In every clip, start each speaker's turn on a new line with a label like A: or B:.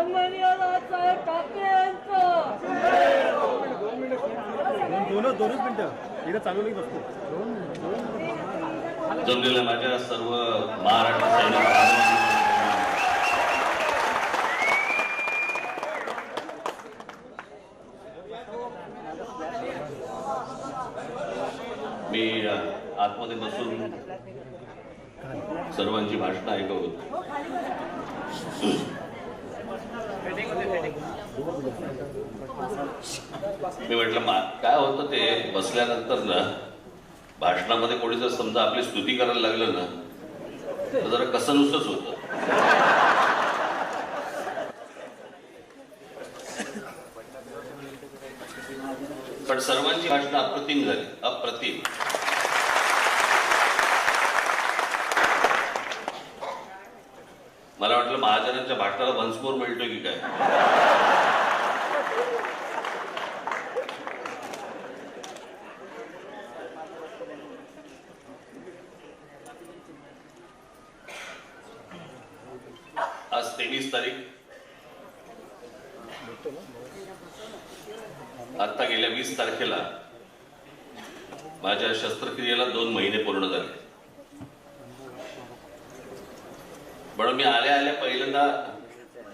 A: सन्माननीय राजसाहेब ठाकरे यांचं
B: दोनच मिनिटं इकडे चालू नाही बसतो.
C: जमलेल्या माझ्या सर्व महाराष्ट्र सैनिक मी आतमध्ये बसून सर्वांची भाषणं ऐकत होतो. मी म्हटलं काय होतं ते बसल्यानंतर ना भाषणामध्ये कोणी जर समजा आपली स्तुती करायला लागलं ना तर जरा कसं नुसतंच होतं. पण सर्वांची भाषणं अप्रतिम झाली, अप्रतिम. मला वाटलं महाजनांच्या भाषणाला भंसमोर मिळतोय की काय. आज 23 तारीख. आता गेल्या 20 तारखेला माझ्या शस्त्रक्रियेला 2 महिने पूर्ण झाले. म्हणून मी आल्या आल्या पहिल्यांदा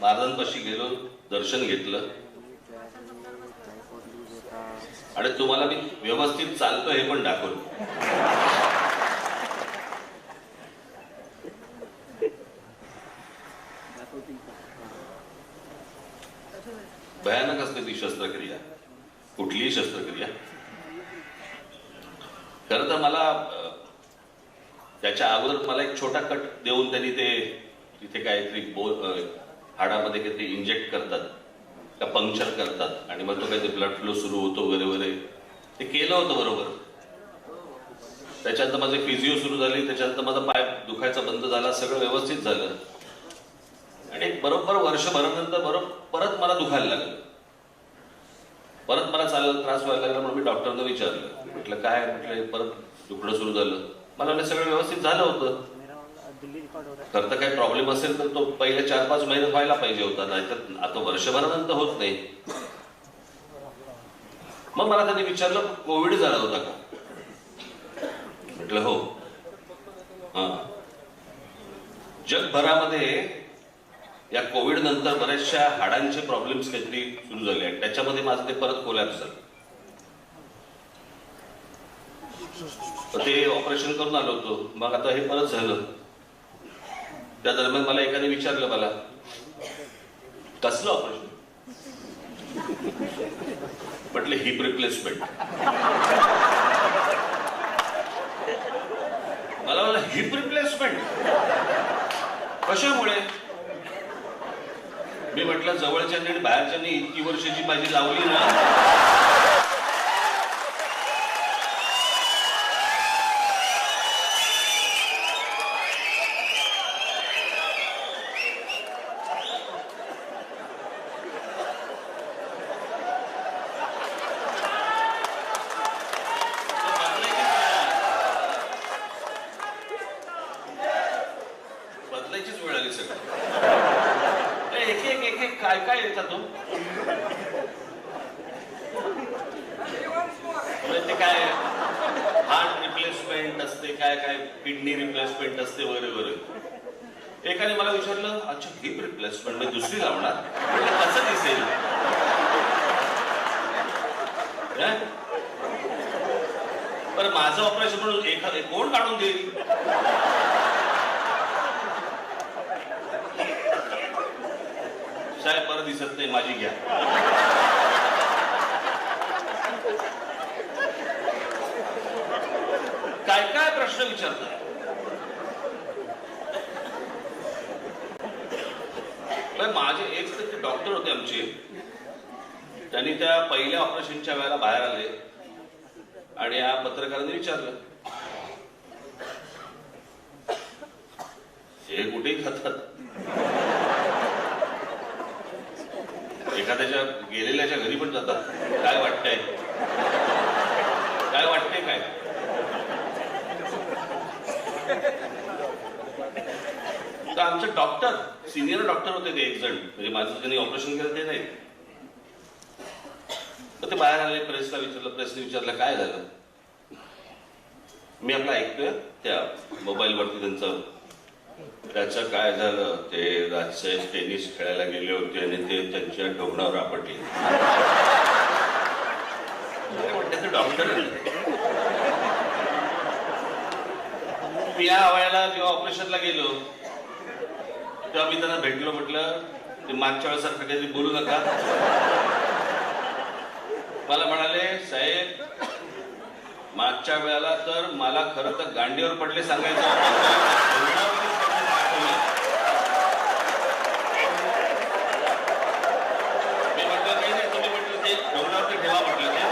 C: महाराजांपाशी गेलो, दर्शन घेतलं आणि तुम्हाला मी व्यवस्थित चालतो हे पण दाखवलं. भयानक असते ती शस्त्रक्रिया, कुठलीही शस्त्रक्रिया. खरं तर मला त्याच्या अगोदर मला एक छोटा कट देऊन त्यांनी ते तिथे काहीतरी हाडामध्ये काहीतरी इंजेक्ट करतात का पंक्चर करतात आणि मग तो काहीतरी ब्लड फ्लो सुरू होतो वगैरे वगैरे ते केलं होतं बरोबर. त्याच्यानंतर माझे फिजिओ सुरू झाली, त्याच्यानंतर माझा पाय दुखायचा बंद झाला, सगळं व्यवस्थित झालं आणि बरोबर वर्षभरानंतर परत मला दुखायला लागलं, परत मला चालायला त्रास व्हायला लागला. म्हणून मी डॉक्टरला विचारलं, म्हटलं काय, म्हटलं परत दुखणं सुरू झालं. मला वाटलं सगळं व्यवस्थित झालं होतं. खरं तर काही प्रॉब्लेम असेल तर तो पहिले 4-5 महिने व्हायला पाहिजे होता, नाहीतर आता वर्षभरानंतर होत नाही. मग मला त्यांनी विचारलं कोविड झाला होता का. म्हटलं हो. जगभरामध्ये या कोविड नंतर बऱ्याचशा हाडांचे प्रॉब्लेम्स काहीतरी सुरू झाले आणि त्याच्यामध्ये माझं ते परत कोलॅप्स झालं. ते ऑपरेशन करून आलो होतो, मग आता हे परत झालं. त्या दरम्यान मला एकाने विचारलं, मला कसलं ऑपरेशन. म्हटलं हिप रिप्लेसमेंट. मला म्हणलं हिप रिप्लेसमेंट कशामुळे. मी म्हटलं जवळच्यांनी आणि बाहेरच्यांनी इतकी वर्षाची माझी लावली ना, बदलायचीच वेळ आली. सगळं एक एक काय काय येतात तो. ते काय हार्ट रिप्लेसमेंट असते, काय काय किडनी रिप्लेसमेंट असते वगैरे वगैरे. एकाने मला विचारलं, अच्छा हिप रिप्लेसमेंट म्हणजे दुसरी लावणार, म्हणजे कसं दिसेल. बरं माझं ऑपरेशन म्हणून एखादं कोण काढून देईल. साहेब बरं दिसत नाही, माझी घ्या. काय काय प्रश्न विचारतात. माझे एक डॉक्टर होते आमचे, त्यांनी त्या पहिल्या ऑपरेशनच्या वेळेला बाहेर आले आणि या पत्रकारांनी विचारलं, हे कुठेही खातात. एखाद्याच्या गेलेल्याच्या घरी पण जातात. काय वाटतंय, काय वाटतंय काय. तर आमच्या डॉक्टर, सिनियर डॉक्टर होते ते एक जण, म्हणजे माझं ज्यांनी ऑपरेशन केलं ते नाही. तर ते बाहेर आले, प्रेसला विचारलं, प्रेसने विचारलं काय झालं. मी आपलं ऐकतोय त्या मोबाईलवरती त्यांचं, त्याचं काय झालं, ते राजसाहेब टेनिस खेळायला गेले होते आणि ते त्यांच्या ढोबणावर आपटले. म्हणते ते डॉक्टर. मी या वयाला जेव्हा ऑपरेशनला गेलो तेव्हा मी त्यांना भेटलो, म्हटलं ते मागच्या वेळेसारखं काहीतरी बोलू नका. मला म्हणाले साहेब मागच्या वेळेला तर मला खरं तर गांडीवर पडले सांगायचं मी म्हटलं काही नाही, तुम्ही म्हटलं ते ढोबणावरती ठेवा म्हटलं ते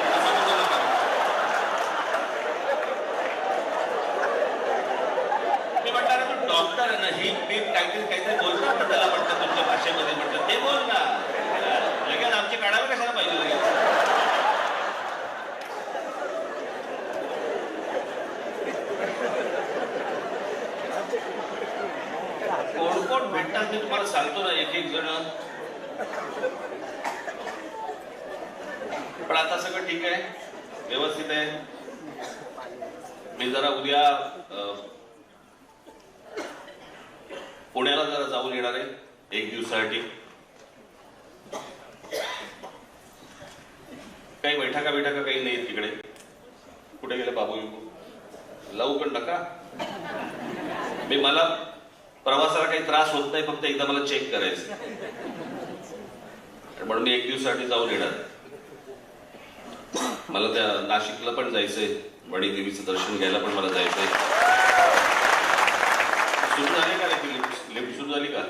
C: मी म्हटलं तू डॉक्टर आहे ना, ही पीठ काहीतरी बोलतात ना त्याला, म्हटलं तुमच्या भाषेमध्ये, म्हटलं ते बोल ना, लगेच आमची काढायला कशाला पाहिजे लगेच. कोण कोण भेटतात मी तुम्हाला सांगतो ना, एक एक जण. पण आता सगळं ठीक आहे, व्यवस्थित आहे. मी जरा उद्या पुण्याला जरा जाऊन येणार आहे एक दिवसासाठी. काही बैठका काही नाही तिकडे. कुठे गेले बाबू लावू पण नका. मला प्रवासाला काही त्रास होत नाही, फक्त एकदा मला चेक करायचं म्हणून मी एक दिवसासाठी जाऊन येणार. मला त्या नाशिकला पण जायचंय, मणी देवीचं दर्शन घ्यायला पण मला जायचंय. सुरू झाली का रे लिफ्ट सुरू झाली का.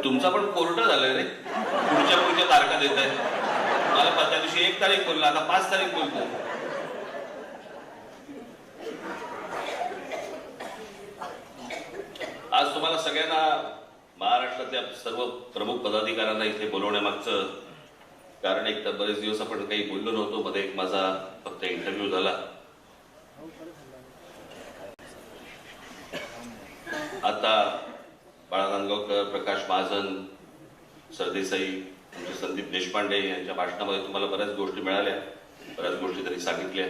C: तुमचा पण कोर्ट झालंय रे, पुढच्या तारखा देत आहे. मला त्या दिवशी 1 तारीख बोलला, आता 5 तारीख बोलतो. आज तुम्हाला सगळ्यांना, महाराष्ट्रातल्या सर्व प्रमुख पदाधिकाऱ्यांना इथे बोलवण्यामागचं कारण एक तर बरेच दिवस आपण काही बोललो नव्हतो. मध्ये एक माझा फक्त इंटरव्ह्यू झाला. आता बाळा नांदगावकर, प्रकाश महाजन, सरदेसाई, संदीप देशपांडे यांच्या भाषणामध्ये तुम्हाला बऱ्याच गोष्टी मिळाल्या, बऱ्याच गोष्टी त्यांनी सांगितल्या.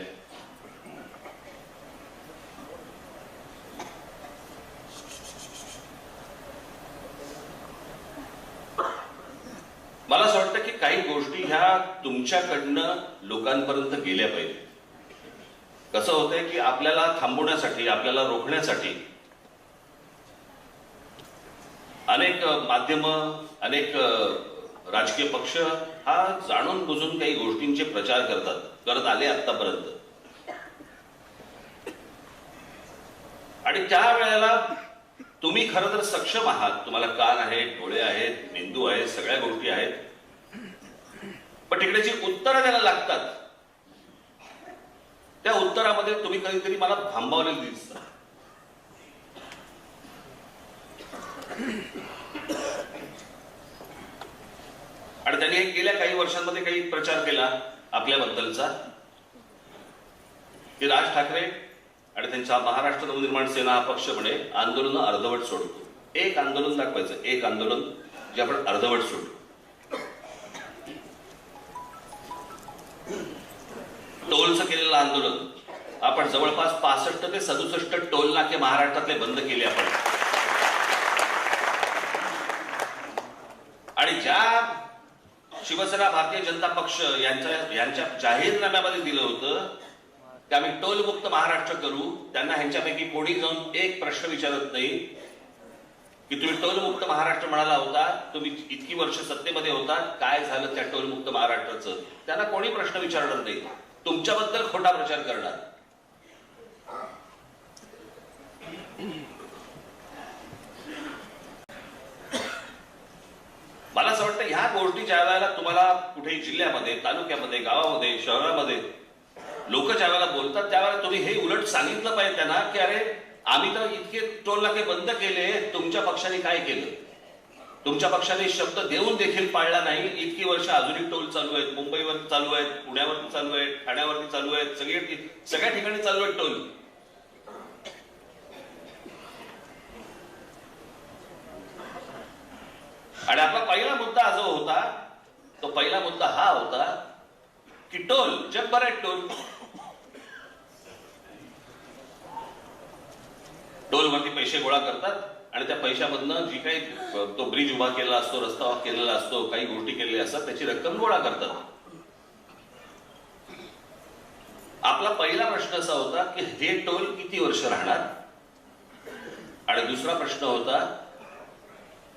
C: मला असं वाटतं की काही गोष्टी ह्या तुमच्याकडनं लोकांपर्यंत गेल्या पाहिजे. कसं होतंय की आपल्याला थांबवण्यासाठी, आपल्याला रोखण्यासाठी अनेक माध्यम, अनेक राजकीय पक्ष हा जाणून बुजून काही गोष्टींचे प्रचार करत आले आतापर्यंत. आणि त्या वेळेला तुम्ही खरं तर सक्षम आहात, तुम्हाला कान आहेत, डोळे आहेत, मेंदू आहेत, सगळ्या गोष्टी आहेत. पण तिकडे जी उत्तरं द्यायला लागतात त्या उत्तरामध्ये तुम्ही कधीतरी मला थांबवलेलं दिसतं. आणि त्यांनी गेल्या काही वर्षांमध्ये काही प्रचार केला आपल्याबद्दलचा की राज ठाकरे आणि त्यांचा महाराष्ट्र नवनिर्माण सेना हा पक्ष म्हणे आंदोलन अर्धवट सोडतो. एक आंदोलन दाखवायचं, एक आंदोलन जे आपण अर्धवट सोडतो. टोलचं केलेलं आंदोलन आपण जवळपास 65 ते 67 टोल नाके महाराष्ट्रातले बंद केले आपण. आणि ज्या शिवसेना, भारतीय जनता पक्ष यांच्या जाहीरनाम्यामध्ये दिलं होतं की आम्ही टोलमुक्त महाराष्ट्र करू, त्यांना ह्यांच्यापैकी कोणी जाऊन एक प्रश्न विचारत नाही की तुम्ही टोलमुक्त महाराष्ट्र म्हणाला होता, तुम्ही इतकी वर्ष सत्तेमध्ये होता, काय झालं त्या टोलमुक्त महाराष्ट्राचं. त्यांना कोणी प्रश्न विचारणार नाही, तुमच्याबद्दल खोटा प्रचार करणार. मला असं वाटतं ह्या गोष्टी ज्या वेळेला तुम्हाला कुठेही जिल्ह्यामध्ये, तालुक्यामध्ये, गावामध्ये, शहरामध्ये लोक ज्या वेळेला बोलतात त्यावेळेला तुम्ही हे उलट सांगितलं पाहिजे त्यांना की अरे आम्ही तर इतके टोल नाके बंद केले, तुमच्या पक्षाने काय केलं. तुमच्या पक्षाने शब्द देऊन देखील पाळला नाही. इतकी वर्ष अजूनही टोल चालू आहेत, मुंबईवरती चालू आहेत, पुण्यावरती चालू आहेत, ठाण्यावरती चालू आहेत, सगळ्या ठिकाणी चालू आहेत टोल. आणि आपला पहिला मुद्दा जो होता तो पहिला मुद्दा हा होता की टोल, जगभर आहेत टोल. टोलवरती पैसे गोळा करतात आणि त्या पैशामधनं जी काही तो ब्रिज उभा केलेला असतो, रस्ता केलेला असतो, काही गोष्टी केलेल्या असतात, त्याची रक्कम गोळा करतात. आपला पहिला प्रश्न असा होता की हे टोल किती वर्ष राहणार, आणि दुसरा प्रश्न होता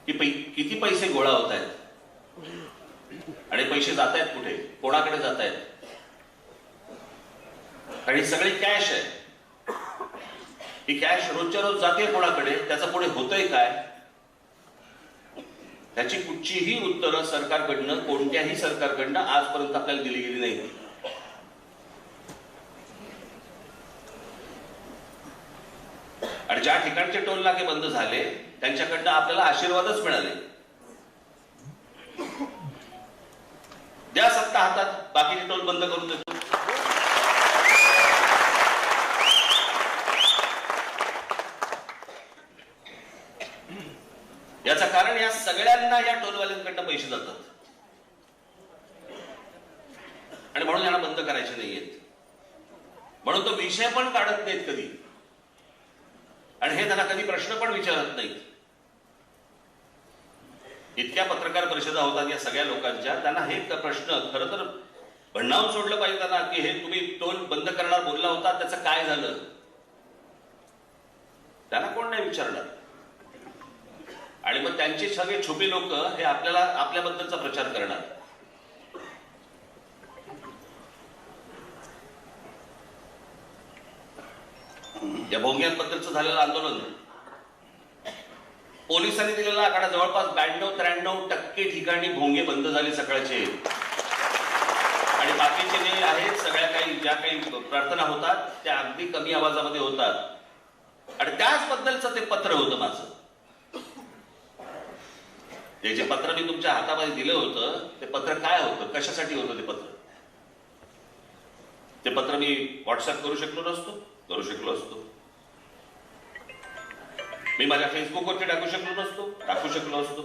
C: की किती पैसे गोळा होत आहेत आणि पैसे जात आहेत कुठे, कोणाकडे जात आहेत. आणि सगळी कॅश आहे. ही कॅश रोजच्या रोज जाते कोणाकडे, त्याचं पुढे होतंय काय, त्याची कुठचीही उत्तरं सरकारकडनं, कोणत्याही सरकारकडनं आजपर्यंत आपल्याला दिली गेली नाही. आणि ज्या ठिकाणचे टोल नाके बंद झाले त्यांच्याकडनं आपल्याला आशीर्वादच मिळाले. द्या सत्ता हातात, बाकीचे टोल बंद करून देतो. याचं कारण या सगळ्यांना या टोलवाल्यांकडनं पैसे जातात आणि म्हणून यांना बंद करायचे नाहीयेत. म्हणून तो विषय पण काढत नाहीत कधी, आणि हे त्यांना कधी प्रश्न पण विचारत नाहीत. इतक्या पत्रकार परिषदा होतात या सगळ्या लोकांच्या, त्यांना हे प्रश्न खरं तर भन्नावून सोडलं पाहिजे त्यांना की हे तुम्ही टोल बंद करणार बोलला होता, त्याचं काय झालं, त्यांना कोण नाही विचारणार. आणि मग त्यांचे सगळे छुपे लोक हे आपल्याला आपल्याबद्दलचा प्रचार करणार. या भोंग्यांबद्दलचं झालेलं आंदोलन, पोलिसांनी दिलेला आकडा जवळपास 92-93% ठिकाणी भोंगे बंद झाले सकाळचे. आणि बाकीचे जे आहेत सगळ्या काही ज्या काही प्रार्थना होतात त्या अगदी कमी आवाजामध्ये होतात. आणि त्याच बद्दलचं ते पत्र होतं माझं. ते जे पत्र मी तुमच्या हातामध्ये दिलं होतं ते पत्र काय होतं, कशासाठी होतं ते पत्र. ते पत्र मी व्हॉट्सअप करू शकलो असतो. मी माझ्या फेसबुकवरती टाकू शकलो असतो.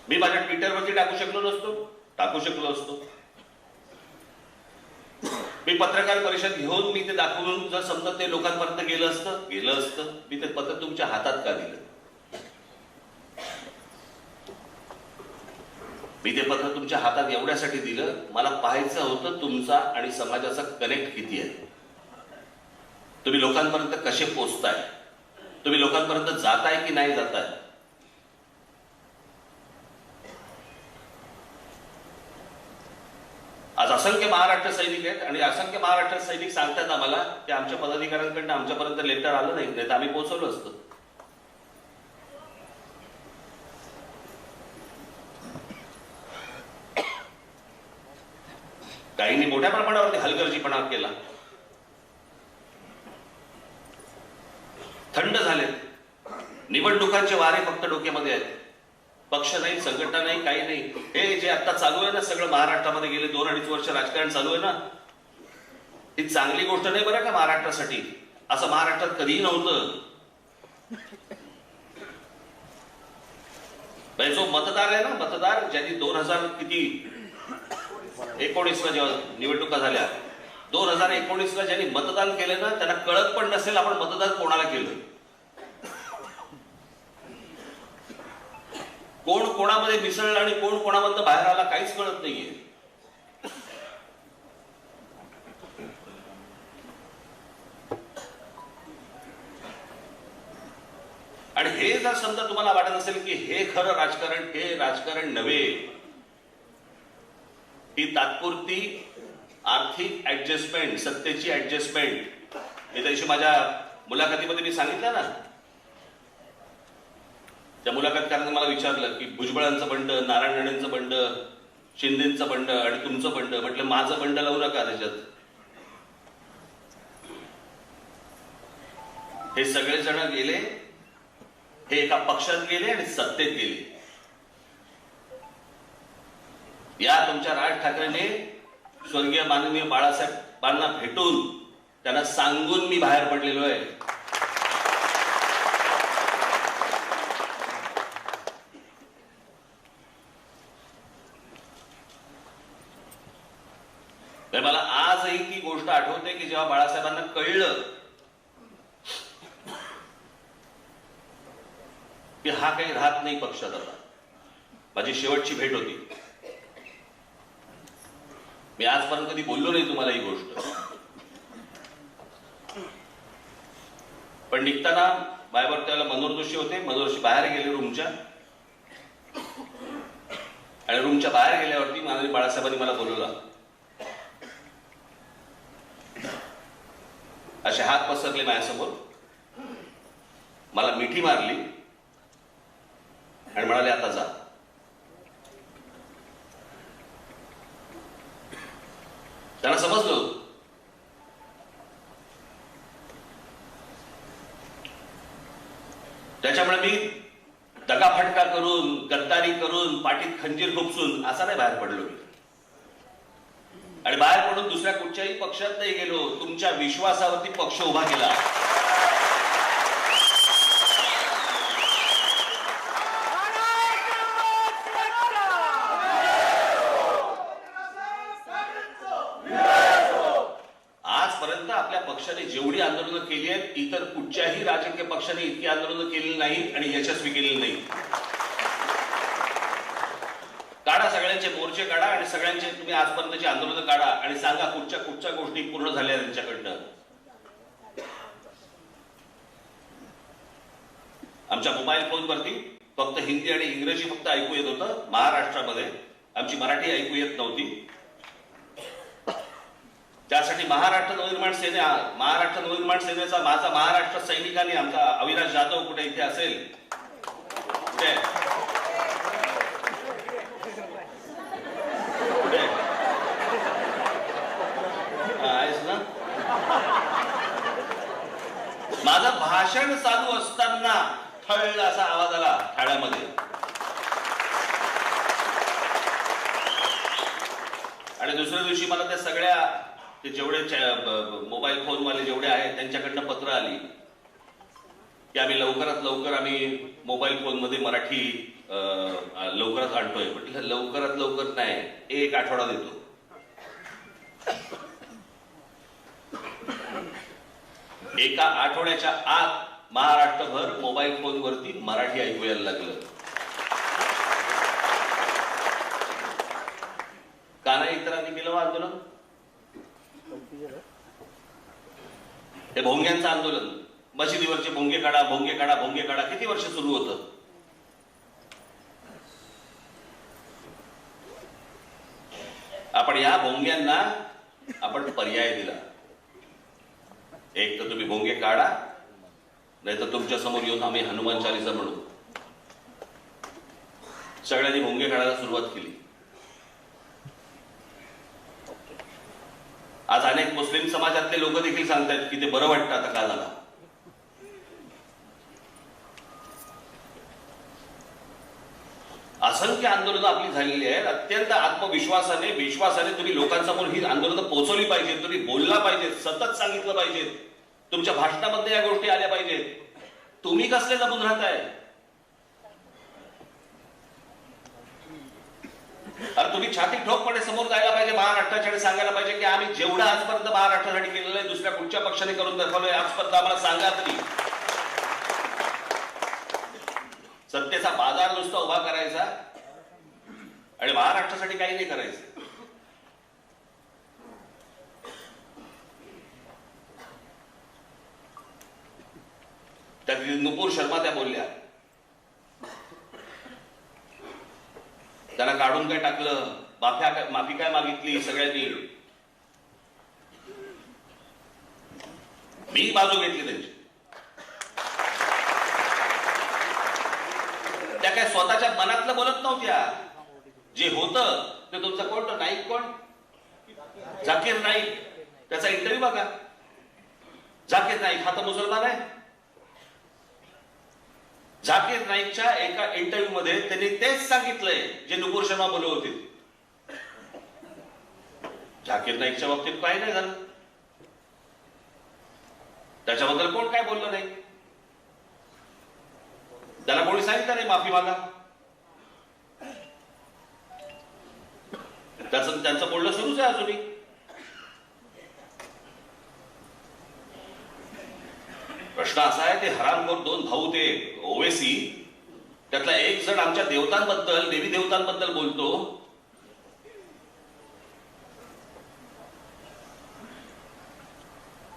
C: मी माझ्या ट्विटरवरती टाकू शकलो असतो. मी पत्रकार परिषद घेऊन मी ते दाखवून जर समजा ते लोकांपर्यंत गेलं असतं, मी ते पत्र तुमच्या हातात का दिलं. मी ते पत्र तुमच्या हातात एवढ्यासाठी दिलं, मला पाहायचं होतं तुमचा आणि समाजाचा कनेक्ट किती आहे, तुम्ही लोकांपर्यंत कसे पोहोचताय, तुम्ही लोकांपर्यंत जाताय की नाही जाताय. आज असंख्य महाराष्ट्र सैनिक आहेत आणि असंख्य महाराष्ट्र सैनिक सांगतात आम्हाला की आमच्या पदाधिकाऱ्यांकडनं आमच्यापर्यंत लेटर आलं नाही, तर आम्ही पोहोचवलं असतं. काहींनी मोठ्या प्रमाणावरती हलगर्जीपणा केला. थंड झालेत. निवडणुकांचे वारे फक्त डोक्यामध्ये आहेत. पक्ष नाही, संघटना नाही, काही नाही. हे जे आता चालू आहे ना सगळं महाराष्ट्रामध्ये गेले 2-2.5 वर्ष राजकारण चालू आहे ना, ही चांगली गोष्ट नाही बरं का महाराष्ट्रासाठी. असं महाराष्ट्रात कधीही नव्हतं. जो मतदार आहे ना, मतदार ज्यांनी 2019ला जेव्हा निवडणुका झाल्या, 2019ला ज्यांनी मतदान केलं ना, त्यांना कळत पण नसेल आपण मतदान कोणाला केलं, कोण कोणामध्ये मिसळलं आणि कोण कोणामधनं बाहेर आला, काहीच कळत नाहीये. आणि हे जर समजा तुम्हाला वाटत असेल की हे खरं राजकारण, हे राजकारण नव्हे, ही तात्पुरती आर्थिक ऍडजस्टमेंट, सत्तेची ऍडजस्टमेंट. मी त्याशी माझ्या मुलाखतीमध्ये मी सांगितलं ना, त्या मुलाखतकाराने मला विचारलं की भुजबळांचं बंड, नारायण राणेंचं बंड, शिंदेचं बंड आणि तुमचं बंड. म्हटलं माझं बंड लावू नका त्याच्यात. हे सगळेजण गेले, हे एका पक्षात गेले आणि सत्तेत गेले. या तुमच्या राज ठाकरेने स्वर्गीय माननीय बाळासाहेबांना भेटून त्यांना सांगून मी बाहेर पडलेलो आहे. जेव्हा बाळासाहेबांना कळलं की हा काही राहत नाही पक्षात आता, माझी शेवटची भेट होती. मी आजपर्यंत कधी बोललो नाही तुम्हाला ही गोष्ट, पण निघताना बायबर त्याला मनोहर जोशी होते. मनोहर जोशी बाहेर गेले रूमच्या, आणि रूमच्या बाहेर गेल्यावरती माननीय बाळासाहेबांनी मला बोलवलं. असे हात पसरले माझ्यासमोर, मला मिठी मारली आणि म्हणाले आता जा. त्यांना समजलं त्याच्यामुळे मी दगाफटका करून, गद्दारी करून, पाठीत खंजीर खुपसून असा नाही बाहेर पडलो मी. आणि बाहेर पडून दुसऱ्या कुठच्याही पक्षात नाही गेलो. तुमच्या विश्वासावरती पक्ष उभा केला. आजपर्यंत आपल्या पक्षाने जेवढी आंदोलनं केली आहेत, इतर कुठच्याही राजकीय पक्षाने इतकी आंदोलनं केलेली नाही आणि यशस्वी केलेली नाही. काढा, सगळ्यांचे मोर्चे काढा आणि सगळ्यांचे तुम्ही आजपर्यंतची आंदोलनं काढा आणि सांगा कुठच्या गोष्टी पूर्ण झाल्या त्यांच्याकडनं. आमच्या मोबाईल फोनवरती फक्त हिंदी आणि इंग्रजी फक्त ऐकू येत होतं. महाराष्ट्रामध्ये आमची मराठी ऐकू येत नव्हती. त्यासाठी महाराष्ट्र नवनिर्माण सेनेचा माझा महाराष्ट्र सैनिकांनी, आमचा अविनाश जाधव कुठे इथे असेल कुठे आहेस ना, माझं भाषण चालू असताना थळ असा आवाज आला ठाण्यामध्ये. आणि दुसऱ्या दिवशी मला त्या सगळ्या ते जेवढे मोबाईल फोनवाले जेवढे आहेत त्यांच्याकडनं पत्र आली की आम्ही लवकरात लवकर आम्ही मोबाईल फोनमध्ये मराठी लवकरात आणतोय. म्हटलं लवकरात लवकर नाही, 1 आठवडा देतो. एका आठवड्याच्या आत महाराष्ट्रभर मोबाईल फोनवरती मराठी ऐकू यायला लागलं. का नाही इतरांनी केलं आंदोलन? हे भोंग्यांचं आंदोलन, मशिदीवरचे भोंगे काढा, भोंगे काढा, भोंगे काढा, किती वर्ष सुरू होतं. आपण या भोंग्यांना आपण पर्याय दिला. एक तर तुम्ही भोंगे काढा, नाही तर तुमच्या समोर येऊन आम्ही हनुमान चालीसा म्हणू. सगळ्यांनी भोंगे काढायला सुरुवात केली. आज अनेक मुस्लिम समाजातले लोक देखील सांगतात की ते बरं वाटतं आता का झाला. असंख्य आंदोलनं आपली झालेली आहेत. अत्यंत विश्वासाने तुम्ही लोकांसमोर ही आंदोलनं पोहोचवली पाहिजेत. तुम्ही बोलला पाहिजेत, सतत सांगितलं पाहिजेत, तुमच्या भाषणामध्ये या गोष्टी आल्या पाहिजेत. तुम्ही कसले जमून राहताय? अरे तुम्ही छाती ठोकपणे समोर जायला पाहिजे महाराष्ट्राच्या आणि सांगायला पाहिजे की आम्ही जेवढं आजपर्यंत महाराष्ट्रासाठी केलेलं आहे दुसऱ्या कुठच्या पक्षाने करून दाखवलंय आजपर्यंत आम्हाला सांगा तरी. सत्तेचा बाजार नुसता उभा करायचा आणि महाराष्ट्रासाठी काही नाही करायचं. त्या नुपूर शर्मा त्या बोलल्या, त्यांना काढून काय टाकलं, माफी काय मागितली सगळ्यांनी. मी बाजू घेतली त्यांची. त्या काय स्वतःच्या मनातलं बोलत नव्हत्या. जे होतं ते तुमचं कोण नाईक, कोण झाकीर नाईक, त्याचा इंटरव्ह्यू बघा. झाकीर नाईक हा तर मुसलमान आहे. झाकीर नाईकच्या एका इंटरव्ह्यू मध्ये त्यांनी तेच सांगितलंय जे नुपूर शर्मा बोलत होते. झाकीर नाईकच्या बाबतीत काही नाही झालं, त्याच्याबद्दल कोण काय बोललं नाही. त्याला कोणी सांगितलं नाही माफी मागा. त्यांचं बोलणं सुरूच आहे अजूनही. प्रश्न असा आहे, ते हरामखोर दोन भाऊ ते ओवेसी, त्यातला एक जण आमच्या देवतांबद्दल, देवी देवतांबद्दल बोलतो.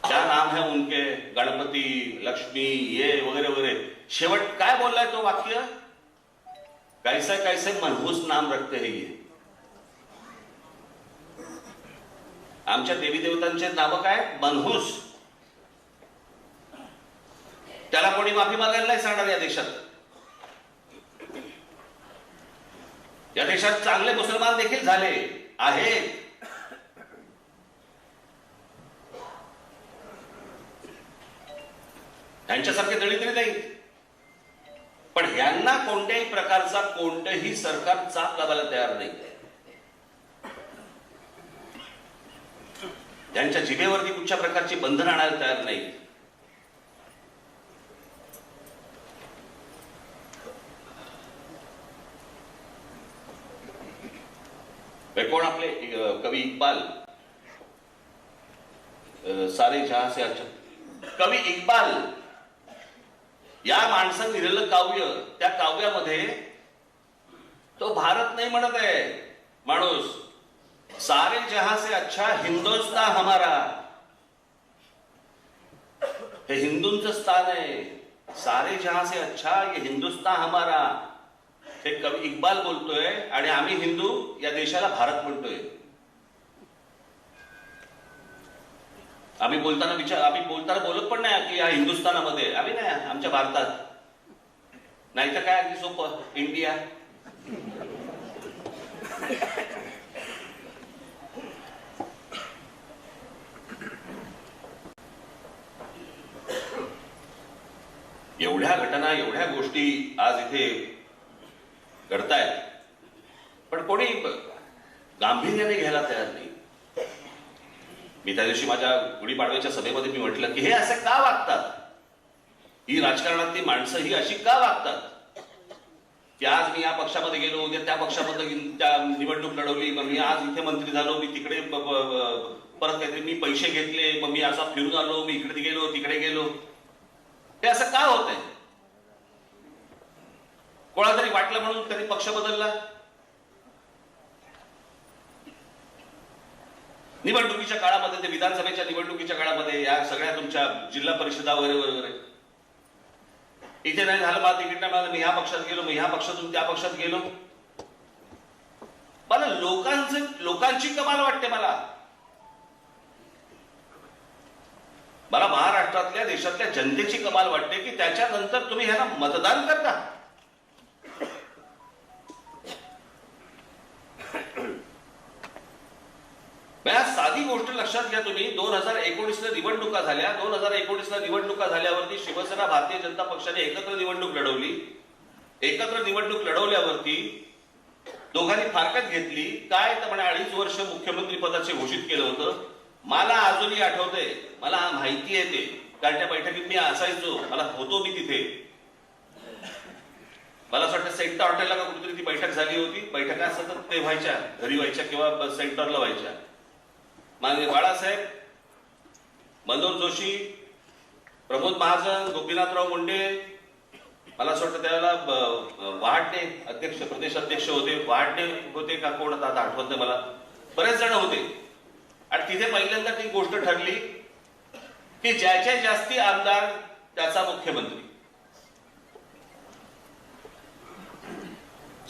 C: क्या नाम है उनके, गणपती, लक्ष्मी, ये वगैरे वगैरे. शेवट काय बोललाय तो वाक्य, कैसे कैसे मनहूस नाम रखते हैं ये. आमच्या देवी देवतांचे नाव काय, मनहूस. त्याला कोणी माफी मागायला नाही सांगणार या देशात. या देशात चांगले मुसलमान देखील झाले आहेत. त्यांच्यासारखे दळिद्री नाही, पण यांना कोणत्याही प्रकारचा कोणतेही सरकार चाप लावायला तयार नाही. त्यांच्या जिभेवरती कुठच्या प्रकारची बंधन आणायला तयार नाही. कोण आपले कवी इक्बाल, सारे जहां से अच्छा. कवी इक्बाल या माणसानं लिहिलेलं काव्य, त्या काव्यामध्ये तो भारत नाही म्हणत आहे माणूस, सारे जहां से अच्छा हिंदुस्तान हमारा. हे हिंदूंचं स्थान आहे. सारे जहां से अच्छा ये हिंदुस्तान हमारा, हे कवी इक्बाल बोलतोय. आणि आम्ही हिंदू या देशाला भारत म्हणतोय. आम्ही बोलताना बोलत पण नाही की या हिंदुस्थानामध्ये, आम्ही नाही, आमच्या भारतात. नाही तर काय, अगदी सोपं, इंडिया. एवढ्या घटना, एवढ्या गोष्टी आज इथे घडतायत, पण कोणी गांभीर्याने घ्यायला तयार नाही. मी त्या दिवशी माझ्या गुढीपाडव्याच्या सभेमध्ये मी म्हटलं की हे असे का वागतात, ही राजकारणातली माणसं ही अशी का वागतात, की आज मी या पक्षामध्ये गेलो, उद्या त्या पक्षामध्ये त्या निवडणूक लढवली, मग मी आज इथे मंत्री झालो, मी तिकडे परत काहीतरी मी पैसे घेतले, मग मी असा फिरून आलो, मी इकडे गेलो, तिकडे गेलो. हे असं का होतंय? कोणाला तरी वाटलं म्हणून तरी पक्ष बदलला. निवडणुकीच्या काळामध्ये, ते विधानसभेच्या निवडणुकीच्या काळामध्ये, या सगळ्या तुमच्या जिल्हा परिषदा वगैरे वगैरे, इथे नाही झालं, मला तिकीट नाही मिळालं, मी ह्या पक्षात गेलो, मी ह्या पक्षातून त्या पक्षात गेलो. मला लोकांची कमाल वाटते. मला महाराष्ट्रातल्या, देशातल्या जनतेची कमाल वाटते की त्याच्यानंतर तुम्ही ह्यांना मतदान करता. साधी गोष्ट लक्षात घ्या तुम्ही. 2019ला निवडणुका झाल्या. 2019ला निवडणुका झाल्यावरती शिवसेना, भारतीय जनता पक्षाने एकत्र निवडणूक लढवली. एकत्र निवडणूक लढवल्यावरती दोघांनी फारकत घेतली. काय तर म्हणे 2.5 वर्ष मुख्यमंत्री पदाचे घोषित केलं होतं. मला अजूनही आठवतंय, मला माहिती आहे ते, कारण त्या बैठकीत मी असायचो, मला होतो मी तिथे. मला असं वाटतं सेंटर हॉटेलला का कुठेतरी ती बैठक झाली होती. बैठका सतत ते व्हायच्या, घरी व्हायच्या किंवा सेंटरला व्हायच्या. माननीय बाळासाहेब, मनोज जोशी, प्रमोद महाजन, गोपीनाथराव मुंडे, मला असं वाटतं त्यावेळेला वहाडणे अध्यक्ष, प्रदेश अध्यक्ष होते, वहाडणे होते का कोण आता आठवत नाही मला, बरेच जण होते. आणि तिथे पहिल्यांदा ती गोष्ट ठरली की ज्याचे जास्ती आमदार त्याचा मुख्यमंत्री.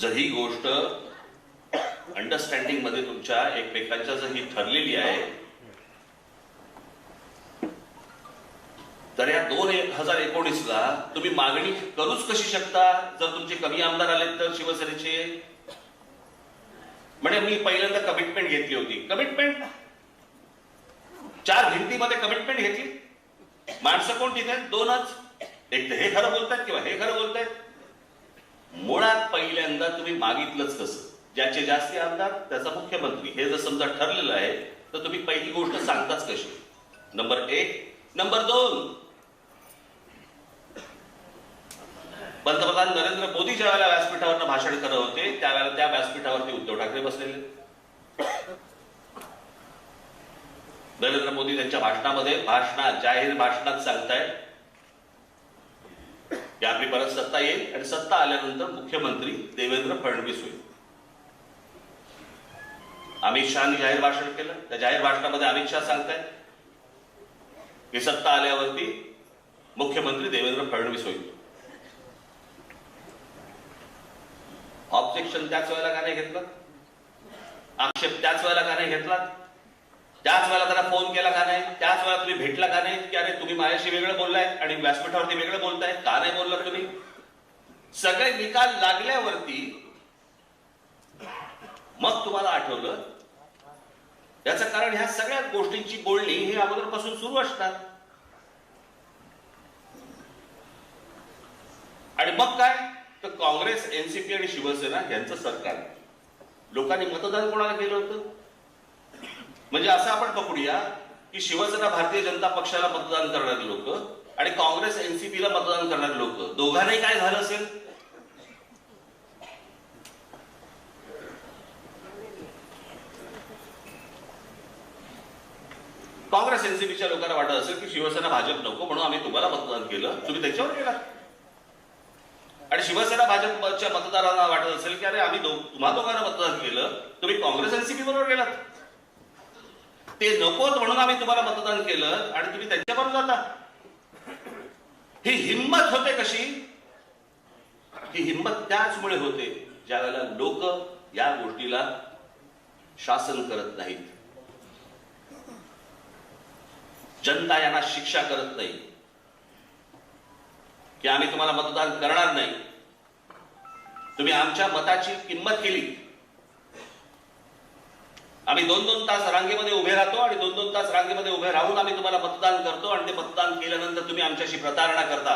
C: जर ही गोष्ट अंडरस्टँडिंग मध्ये तुमच्या एकमेकांच्या जर ही ठरलेली आहे, तर या 2019ला तुम्ही मागणी करूच कशी शकता जर तुमचे कमी आमदार आले तर शिवसेनेचे. म्हणजे मी पहिल्यांदा कमिटमेंट घेतली होती. कमिटमेंट 4 भिंतीमध्ये कमिटमेंट घेतली. माणसं कोण तिथे 2च, एक तर हे खरं बोलतायत किंवा हे खरं बोलतायत. मुळात पहिल्यांदा तुम्ही मागितलंच कसं, ज्याचे जास्ती आमदार त्याचा मुख्यमंत्री, हे जर समजा ठरलेलं आहे तर तुम्ही पहिली गोष्ट सांगताच कशी. नंबर 1. नंबर 2, पंतप्रधान नरेंद्र मोदी ज्या वेळेला व्यासपीठावर भाषण करत होते त्यावेळेला त्या व्यासपीठावरती उद्धव ठाकरे बसलेले. नरेंद्र मोदी त्यांच्या भाषणामध्ये, जाहीर भाषणात सांगतायत की आपली परत सत्ता येईल आणि सत्ता आल्यानंतर मुख्यमंत्री देवेंद्र फडणवीस होईल. अमित शहानी जाहीर भाषण केलं. त्या जाहीर भाषणामध्ये अमित शहा सांगतायत की सत्ता आल्यावरती मुख्यमंत्री देवेंद्र फडणवीस होईल. ऑब्जेक्शन त्याच वेळेला का नाही घेतलं? आक्षेप त्याच वेळेला का नाही घेतला? त्याच वेळेला त्याला फोन केला का नाही? त्याच वेळेला तुम्ही भेटला का नाही की अरे तुम्ही माझ्याशी वेगळं बोललाय आणि व्यासपीठावरती वेगळं बोलताय? का नाही बोलला तुम्ही? सगळे निकाल लागल्यावरती मग तुम्हाला आठवलं. याचं कारण ह्या सगळ्या गोष्टींची बोलणी ही अगोदरपासून सुरू असतात. आणि मग काय तर काँग्रेस, एनसीपी आणि शिवसेना यांचं सरकार. लोकांनी मतदान कोणाला केलं होतं? म्हणजे असं आपण पकडूया की शिवसेना भारतीय जनता पक्षाला मतदान करणारे लोक आणि काँग्रेस एनसीपीला मतदान करणारे लोक, दोघांनाही काय झालं असेल? काँग्रेस एनसीपीच्या लोकांना वाटत असेल की शिवसेना भाजप नको म्हणून आम्ही तुम्हाला मतदान केलं, तुम्ही त्याच्यावर गेलात. आणि शिवसेना भाजपच्या मतदारांना वाटत असेल की अरे आम्ही तुम्हा दोघांना मतदान केलं, तुम्ही काँग्रेस एनसीपी बरोबर गेलात. ते नकोत म्हणून आम्ही तुम्हाला मतदान केलं आणि तुम्ही त्यांच्याबरोबर जाता. ही हिंमत होते कशी? ही हिंमत त्याचमुळे होते ज्या वेळेला लोक या गोष्टीला शासन करत नाहीत, जनता यांना शिक्षा करत नाही की आम्ही तुम्हाला मतदान करणार नाही, तुम्ही आमच्या मताची किंमत केली. आम्ही 2-2 तास रांगेमध्ये उभे राहतो आणि 2-2 तास रांगेमध्ये उभे राहून आम्ही तुम्हाला मतदान करतो आणि ते मतदान केल्यानंतर तुम्ही आमच्याशी प्रतारणा करता.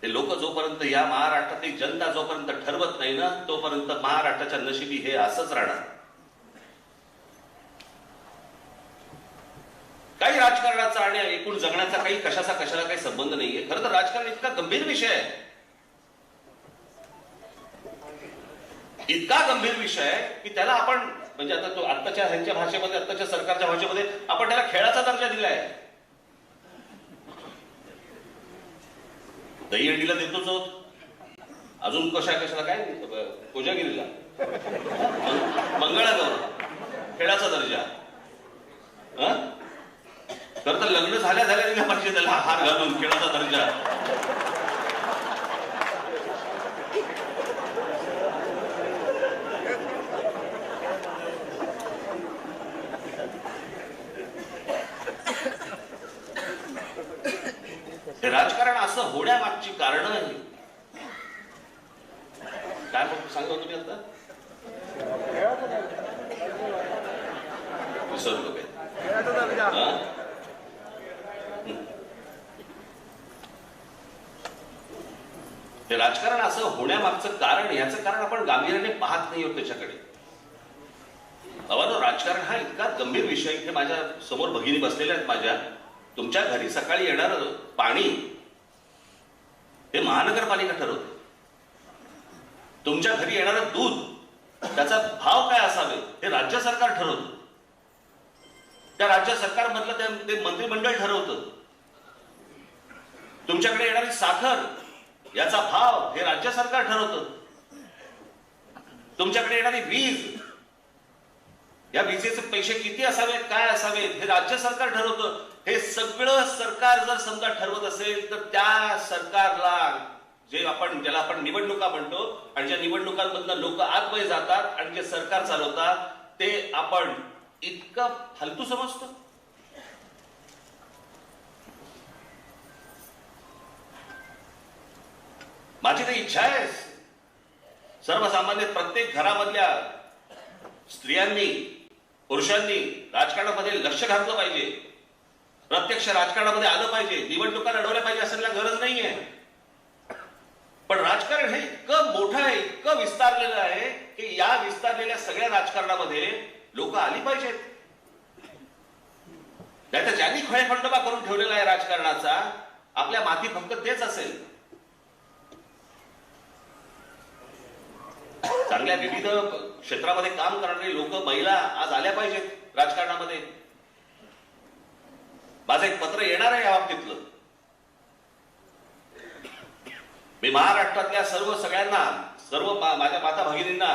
C: ते लोक जोपर्यंत या महाराष्ट्रातील जनता जोपर्यंत ठरवत नाही ना तोपर्यंत महाराष्ट्राच्या नशिबी हे असंच राहणार. काही राजकारणाचा आणि एकूण जगण्याचा काही कशाचा कशाला काही संबंध नाहीये. खरं तर राजकारण इतका गंभीर विषय आहे, इतका गंभीर विषय आहे की त्याला आपण म्हणजे आता तो आत्ताच्या ह्यांच्या भाषेमध्ये, आत्ताच्या सरकारच्या भाषेमध्ये आपण त्याला खेळाचा दर्जा दिलाय. दहीहंडीला देतोच आहोत, अजून कशाला काय कोजागिरीला मंगळागौर खेळाचा दर्जा. खरं तर लग्न झाल्या दिल्या पाहिजे त्याला हार घालून खेळाचा दर्जा. हे राजकारण असं होण्यामागची कारण आहे काय सांगतो तुम्ही आता? विसरलो काय? हे राजकारण असं होण्यामागचं कारण, याचं कारण आपण गांभीर्याने पाहत नाही आहोत त्याच्याकडे. राजकारण हा इतका गंभीर विषय. इथे माझ्या समोर भगिनी बसलेल्या आहेत माझ्या. तुमच्या घरी सकाळी येणार पाणी हे महानगरपालिका ठरवते. तुमच्या घरी येणारं दूध त्याचा भाव काय असावे हे राज्य सरकार ठरवतं. त्या राज्य सरकारमधलं ते मंत्रिमंडळ ठरवतं. तुमच्याकडे येणारी साखर याचा भाव हे राज्य सरकार ठरवतं. तुमच्याकडे येणारी वीज, या विजेचे पैसे किती असावेत, काय असावेत हे राज्य सरकार ठरवतं. हे सगळं सरकार जर समजा ठरवत असेल तर त्या सरकारला ज्याला आपण निवडणुका म्हणतो आणि ज्या निवडणुकांमधनं लोक आतमध्ये जातात आणि जे सरकार चालवतात ते आपण इतकं फालतू समजतो. माझी तर इच्छा आहे सर्वसामान्य प्रत्येक घरामधल्या स्त्रियांनी, पुरुषांनी राजकारणामध्ये लक्ष घातलं पाहिजे, प्रत्यक्ष राजकारणामध्ये आलं पाहिजे, निवडणुका लढवल्या पाहिजे असं गरज नाहीये. पण राजकारण हे इतकं मोठं आहे, इतकं विस्तारलेलं आहे की या विस्तारलेल्या सगळ्या राजकारणामध्ये लोक आली पाहिजेत. नाहीतर ज्यांनी खळेखंडोबा करून ठेवलेला आहे राजकारणाचा, आपल्या माथी फक्त तेच असेल. चांगल्या विविध क्षेत्रामध्ये काम करणारे लोक, महिला आज आल्या पाहिजेत राजकारणामध्ये. माझं एक पत्र येणार आहे या बाबतीतलं. मी महाराष्ट्रातल्या सगळ्यांना माझ्या माता भगिनींना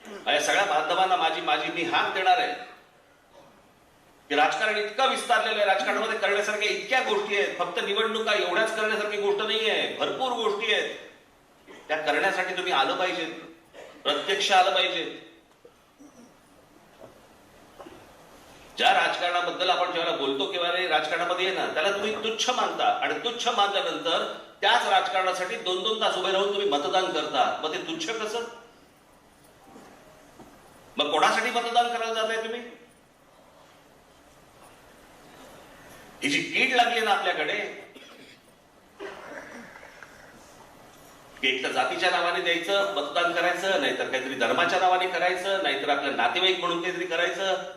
C: माझ्या सगळ्या बांधवांना माझी मी हाक देणार आहे की राजकारण इतकं विस्तारलेलं आहे. राजकारणामध्ये करण्यासारख्या इतक्या गोष्टी आहेत. फक्त निवडणुका एवढ्याच करण्यासारखी गोष्ट नाही आहे. भरपूर गोष्टी आहेत. त्या करण्यासाठी तुम्ही आलं पाहिजे, प्रत्यक्ष आलं पाहिजे. ज्या राजकारणाबद्दल आपण जेव्हा बोलतो किंवा राजकारणामध्ये आहे ना, त्याला तुम्ही तुच्छ मानता आणि तुच्छ मानल्यानंतर त्याच राजकारणासाठी 2-2 तास उभे राहून तुम्ही मतदान करता. मग ते तुच्छ कसं? मग कोणासाठी मतदान करायला जाताय तुम्ही? ही जी कीड लागली ना आपल्याकडे, एक तर जातीच्या नावाने द्यायचं, मतदान करायचं, नाहीतर काहीतरी धर्माच्या नावाने करायचं, नाहीतर आपल्या नातेवाईक म्हणून काहीतरी करायचं.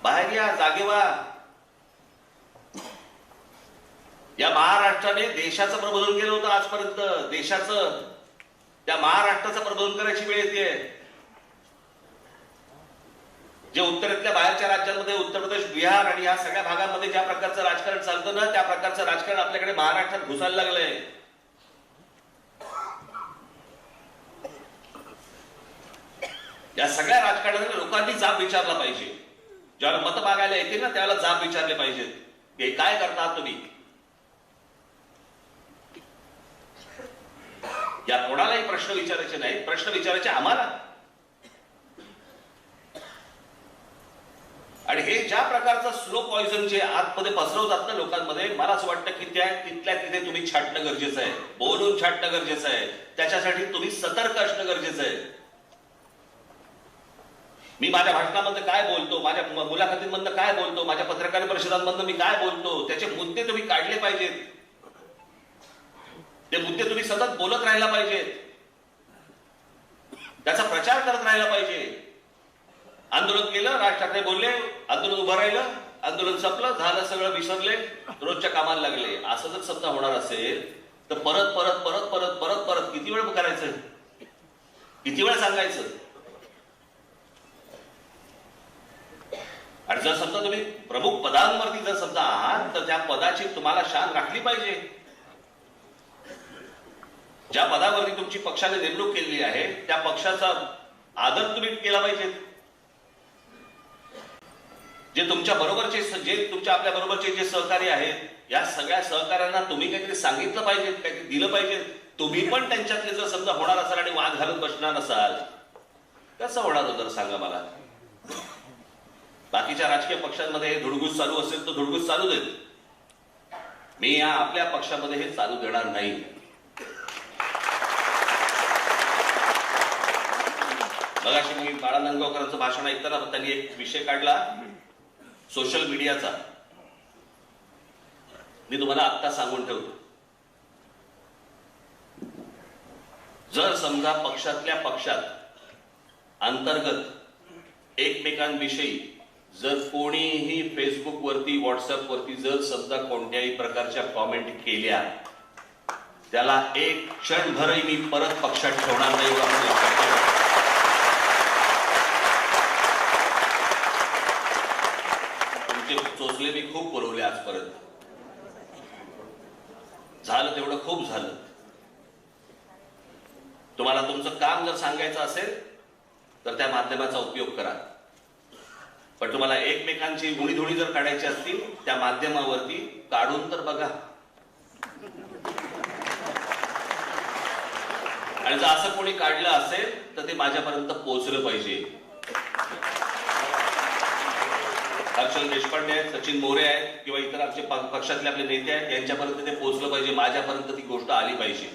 C: बाहेर या, जागे व्हा. या महाराष्ट्राने देशाचं प्रबोधन केलं होतं आजपर्यंत. देशाचं, त्या महाराष्ट्राचं प्रबोधन करायची वेळ येते. जे उत्तरेतल्या बाहेरच्या राज्यांमध्ये, उत्तर प्रदेश, बिहार आणि या सगळ्या भागांमध्ये ज्या प्रकारचं राजकारण चालतं ना, त्या प्रकारचं राजकारण आपल्याकडे महाराष्ट्रात घुसायला लागलंय. या सगळ्या राजकारणाला लोकांनी जाब विचारला पाहिजे. ज्याला मत मागायला येते ना, त्याला जाब विचारले पाहिजेत. हे काय करता तुम्ही? या कोणालाही प्रश्न विचारायचे नाही, प्रश्न विचारायचे आम्हाला. आणि हे ज्या प्रकारचं स्लो पॉइझन जे आतमध्ये पसरवतात ना लोकांमध्ये, मला असं वाटतं की तिथल्या तिथे तुम्ही छाटणं गरजेचं आहे. बोलून छाटणं गरजेचं आहे. त्याच्यासाठी तुम्ही सतर्क असणं गरजेचं आहे. मी माझ्या भाषणामध्ये काय बोलतो, माझ्या मुलाखतींमधनं काय बोलतो, माझ्या पत्रकार परिषदांमधनं मी काय बोलतो, त्याचे मुद्दे तुम्ही काढले पाहिजेत. ते मुद्दे तुम्ही सतत बोलत राहायला पाहिजेत. त्याचा प्रचार करत राहायला पाहिजे. आंदोलन केलं, राज ठाकरे बोलले, आंदोलन उभं राहिलं, आंदोलन संपलं, झालं, सगळं विसरले, रोजच्या कामाला लागले. असं जर समजा होणार असेल तर परत परत परत परत परत परत किती वेळ करायचं, किती वेळ सांगायचं? आणि जर समजा तुम्ही प्रमुख पदांवरती जर समजा आहात तर त्या पदाची तुम्हाला शान राखली पाहिजे. ज्या पदावरती तुमची पक्षाने नेमणूक केलेली आहे त्या पक्षाचा आदर तुम्ही केला पाहिजे. जे तुमच्या बरोबरचे, जे तुमच्या आपल्या बरोबरचे जे सहकारी आहेत, या सगळ्या सहकाऱ्यांना तुम्ही काहीतरी सांगितलं पाहिजे, काहीतरी दिलं पाहिजे. तुम्ही पण त्यांच्यातले जर समजा होणार असाल आणि वाद घालत बसणार असाल, कसं होणार जर सांगा मला. बाकीच्या राजकीय पक्षांमध्ये हे धुडगूस चालू असेल तर धुडगूस चालू देत. मी या आपल्या पक्षामध्ये हे चालू देणार नाही. मगाशी मी बाळा नांदगावकरांचं भाषण ऐकताना त्यांनी एक विषय काढला, सोशल मीडियाचा. मी तुम्हाला आत्ता सांगून ठेवतो, जर समजा पक्षातल्या पक्षात अंतर्गत एकमेकांविषयी जर कोणीही फेसबुक वरती, व्हॉट्सअप वरती जर समजा कोणत्याही प्रकारच्या कॉमेंट केल्या, त्याला एक क्षणभरही मी परत पक्षात ठेवणार नाही. तुमचे चोचले मी खूप पुरवले आजपर्यंत. झालं तेवढं खूप झालं. तुम्हाला तुमचं काम जर सांगायचं असेल तर त्या माध्यमाचा उपयोग करा. पण तुम्हाला एकमेकांची गुणीधुणी जर काढायची असतील त्या माध्यमावरती काढून तर बघा. आणि जर असं कोणी काढलं असेल तर ते माझ्यापर्यंत पोहोचलं पाहिजे. हर्षल देशपांडे आहेत, सचिन मोरे आहेत किंवा इतर आमचे पक्षातले आपले नेते आहेत, यांच्यापर्यंत ते पोहोचलं पाहिजे. माझ्यापर्यंत ती गोष्ट आली पाहिजे.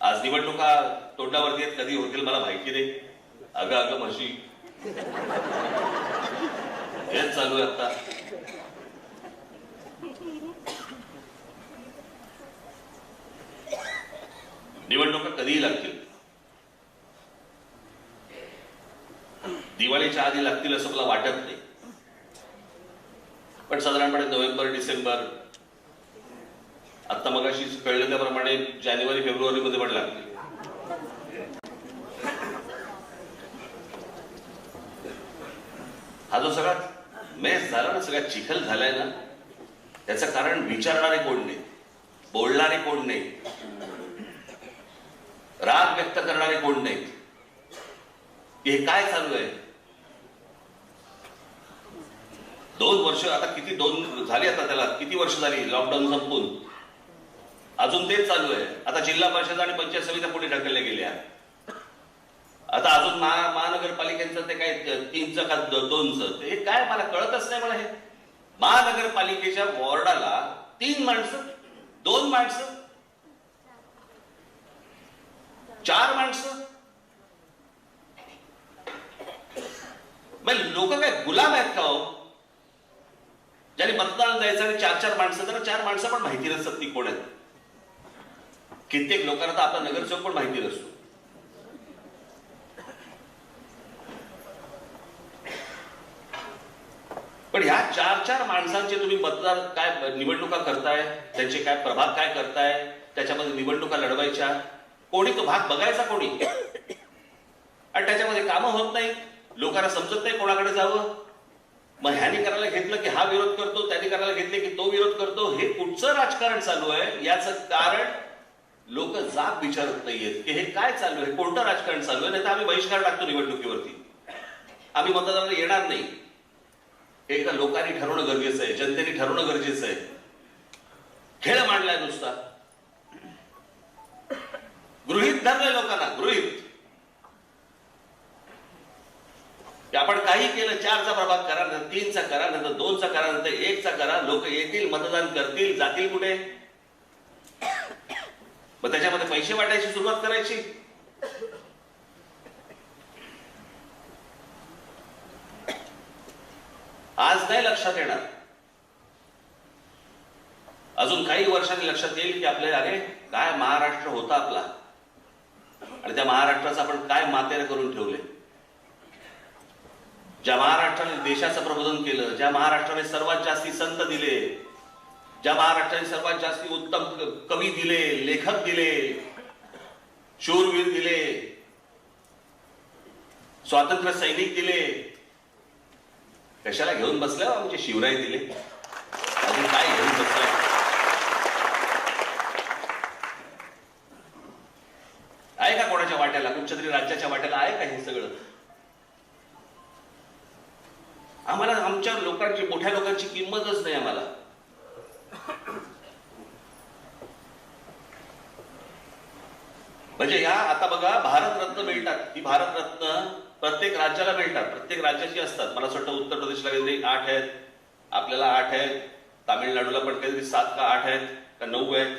C: आज निवडणुका तोंडावरती आहेत, कधी होतील मला माहिती नाही. अगं अगं म्हशी हेच चालू आहे आता. निवडणुका कधीही लागतील. दिवाळीच्या आधी लागतील असं मला वाटत नाही, पण साधारणपणे नोव्हेंबर, डिसेंबर, आता मगाशी कळलं त्याप्रमाणे जानेवारी, फेब्रुवारी मध्ये पण लागतील. हा जो सगळा मेस झाला ना, सगळा चिखल झालाय ना, याचं कारण विचारणारे कोण नाही, बोलणारे कोण नाही, राग व्यक्त करणारे कोण नाहीत. हे काय चालू आहे? 2 वर्ष आता किती, 2 झाली आता, त्याला किती वर्ष झाली लॉकडाऊन संपून, अजून तेच चालू आहे. आता जिल्हा परिषद आणि पंचायत समित्या पुढे ढकलल्या गेल्या. आता अजून महानगरपालिकेचं ते काय 3चं का 2चं, ते काय मला कळतच नाही. मला हे महानगरपालिकेच्या वॉर्डाला 3 माणसं, 2 माणसं, 4 माणसं, लोक काय गुलाम आहेत का हो? ज्याने मतदान द्यायचं आणि 4 माणसं, तर 4 माणसं पण माहिती नसतात ती कोण आहेत. कित्येक लोकांना तर आपला नगरसेवक पण माहिती नसतो. पण ह्या 4 माणसांचे तुम्ही मतदार काय निवडणुका करताय, त्यांचे काय प्रभाग काय करताय, त्याच्यामध्ये निवडणुका लढवायच्या, कोणी तो भाग बघायचा कोणी? आणि त्याच्यामध्ये कामं होत नाही, लोकांना समजत नाही कोणाकडे जावं. मग ह्याने करायला घेतलं की हा विरोध करतो, त्याने करायला घेतले की तो विरोध करतो. हे कुठचं राजकारण चालू आहे? याचं कारण लोक जाब विचारत नाहीयेत की हे काय चालू आहे, कोणतं राजकारण चालू आहे. नाही तर आम्ही बहिष्कार टाकतो निवडणुकीवरती, आम्ही मतदाराला येणार नाही. हे एकदा लोकांनी ठरवणं गरजेचं आहे, जनतेने ठरवणं गरजेचं आहे. खेळ मांडलाय नुसता, गृहीत धरलंय लोकांना, गृहीत. आपण काही केलं, 4चा प्रभाग करा, नंतर 3चा करा, नंतर 2चा करा, नंतर 1चा करा. लोक येतील, मतदान करतील, जातील कुठे? मग त्याच्यामध्ये पैसे वाटायची सुरुवात करायची. आज नाही लक्षात येणार, अजून काही वर्षांनी लक्षात येईल की आपल्या अरे काय महाराष्ट्र होता आपला, आणि त्या महाराष्ट्राचं आपण काय मातेर करून ठेवले. ज्या महाराष्ट्राने देशाचं प्रबोधन केलं, ज्या महाराष्ट्राने सर्वात जास्ती संत दिले, ज्या महाराष्ट्राने सर्वात जास्ती उत्तम कवी दिले, लेखक दिले, शूरवीर दिले, स्वातंत्र्य सैनिक दिले, कशाला घेऊन बसल्या आमचे शिवराय दिले, अजून काय घेऊन बसलाय? आहे का कोणाच्या वाट्याला, कुठच्या तरी राज्याच्या वाट्याला आहे का हे सगळं? आम्हाला आमच्या लोकांची, मोठ्या लोकांची किंमतच नाही आम्हाला. म्हणजे ह्या आता बघा भारतरत्न मिळतात, ही भारतरत्न प्रत्येक राज्याला मिळतात, प्रत्येक राज्याची असतात. मला असं वाटतं उत्तर प्रदेशला काहीतरी 8 आहेत, आपल्याला 8 आहेत, तामिळनाडूला पण काहीतरी 7 का 8 आहेत का 9 आहेत.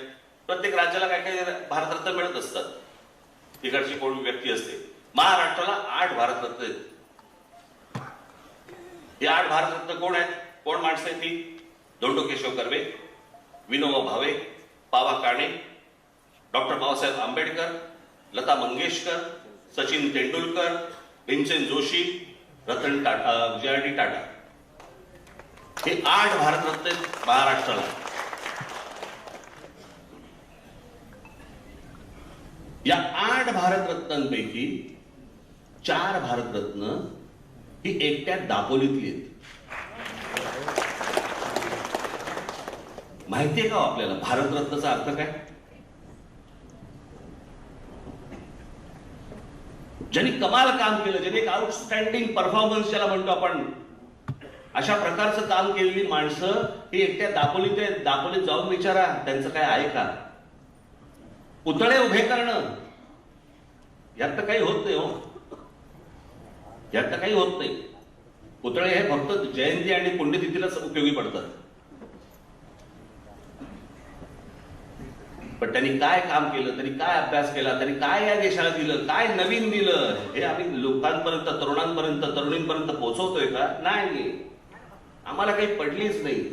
C: प्रत्येक राज्याला काय काय भारतरत्न मिळत असतात, तिकडची कोण व्यक्ती असते. महाराष्ट्राला 8 भारतरत्न आहेत. हे 8 भारतरत्न कोण आहेत, कोण माणसं आहेत ती? धोंडो केशव कर्वे, विनोबा भावे, पावा काणे, डॉक्टर बाबासाहेब आंबेडकर, लता मंगेशकर, सचिन तेंडुलकर, भीमसेन जोशी, रतन टाटा, विजय टाटा. हे 8 भारतरत्न आहेत महाराष्ट्राला. या 8 भारतरत्नांपैकी 4 भारतरत्न ही एकट्या दापोलीतली आहेत. माहितीये का आपल्याला भारतरत्नाचा अर्थ काय? ज्यांनी कमाल काम केलं, ज्यांनी एक आउटस्टँडिंग परफॉर्मन्स ज्याला म्हणतो आपण, अशा प्रकारचं काम केलेली माणसं ही एकट्या दापोलीत आहेत. दापोलीत जाऊन विचारा, त्यांचं काय आहे का? पुतळे उभे करणं यात तर काही होत नाही हो, यात तर काही होत नाही. पुतळे हे फक्त जयंती आणि पुण्यतिथीलाच उपयोगी पडतात. पण त्यांनी काय काम केलं, त्यांनी काय अभ्यास केला, त्यांनी काय या देशाला दिलं, काय नवीन दिलं, हे आम्ही लोकांपर्यंत, तरुणांपर्यंत, तरुणींपर्यंत पोहोचवतोय का? नाही, आम्हाला काही पडलीच नाही.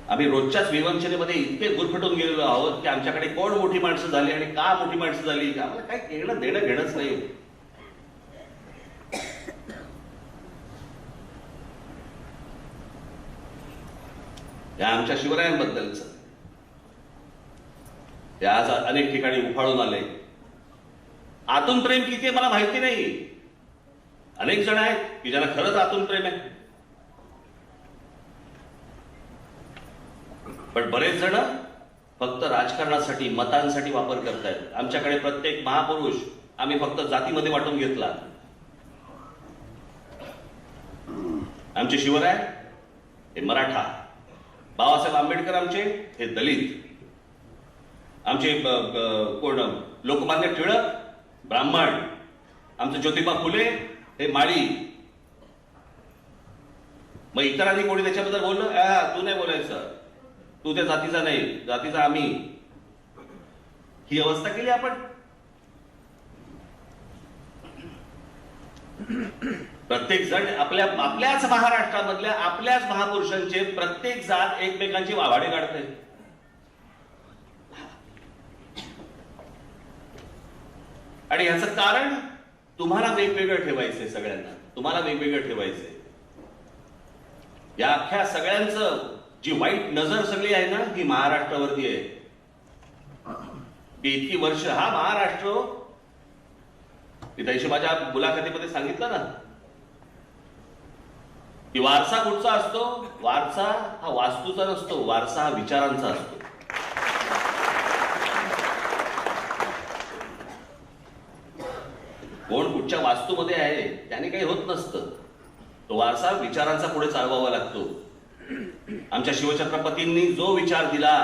C: आम्ही रोजच्याच विवंचनेमध्ये इतके गुरफटून गेलेलो आहोत की आमच्याकडे कोण मोठी माणसं झाली आणि का मोठी माणसं झाली, आम्हाला काही देणं घेणंच नाही. या आमच्या शिवरायांबद्दलच हे आज अनेक ठिकाणी उफाळून आले. आतून प्रेम किती मला माहिती नाही, अनेक जण आहेत की ज्यांना खरंच आतून प्रेम आहे, पण बरेच जण फक्त राजकारणासाठी मतांसाठी वापर करतायत. आमच्याकडे प्रत्येक महापुरुष आम्ही फक्त जातीमध्ये वाटून घेतला. आमचे शिवराय हे मराठा, बाबासाहेब आंबेडकर आमचे हे दलित, आमचे कोण लोकमान्य टिळक ब्राह्मण, आमचे ज्योतिबा फुले हे माळी. मग इतरांनी कोणी त्याच्याबद्दल बोललं, तू नाही बोलायचं, तू त्या जातीचा नाही, जातीचा आम्ही. ही अवस्था केली आपण. प्रत्येक जण आपल्याच महाराष्ट्रामधल्या आपल्याच महापुरुषांचे प्रत्येक जात एकमेकांची वाभाडे काढते. आणि ह्याचं कारण तुम्हाला वेगवेगळं ठेवायचंय, सगळ्यांना तुम्हाला वेगवेगळं ठेवायचंय. या अख्ख्या सगळ्यांचं जी वाईट नजर सगळी आहे ना, ही महाराष्ट्रावरती आहे. की इतकी वर्ष हा महाराष्ट्र, मी त्याशी माझ्या मुलाखतीमध्ये सांगितलं ना, की वारसा कुठचा असतो? वारसा हा वास्तूचा नसतो, वारसा हा विचारांचा असतो. कोण कुठच्या वास्तूमध्ये आहे त्याने काही होत नसतं. तो वारसा विचारांचा पुढे चालवावा लागतो. आमच्या शिवछत्रपतींनी जो विचार दिला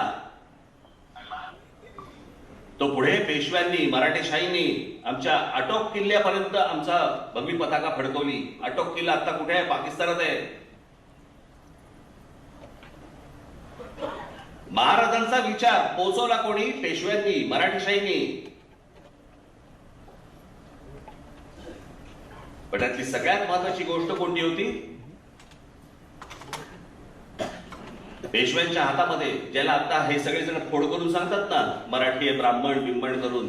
C: तो पुढे पेशव्यांनी, मराठेशाहींनी आमच्या आटोक किल्ल्यापर्यंत आमचा भगवी पताका फडकवली. आटोक किल्ला आता कुठे आहे? पाकिस्तानात आहे. महाराजांचा विचार पोहोचवला कोणी? पेशव्यांनी, मराठेशाहींनी. पण त्यातली सगळ्यात महत्वाची गोष्ट कोणती होती? पेशव्यांच्या हातामध्ये, ज्याला आता हे सगळेजण फोड करून सांगतात ना, मराठी आहे ब्राह्मण बिंबण करून,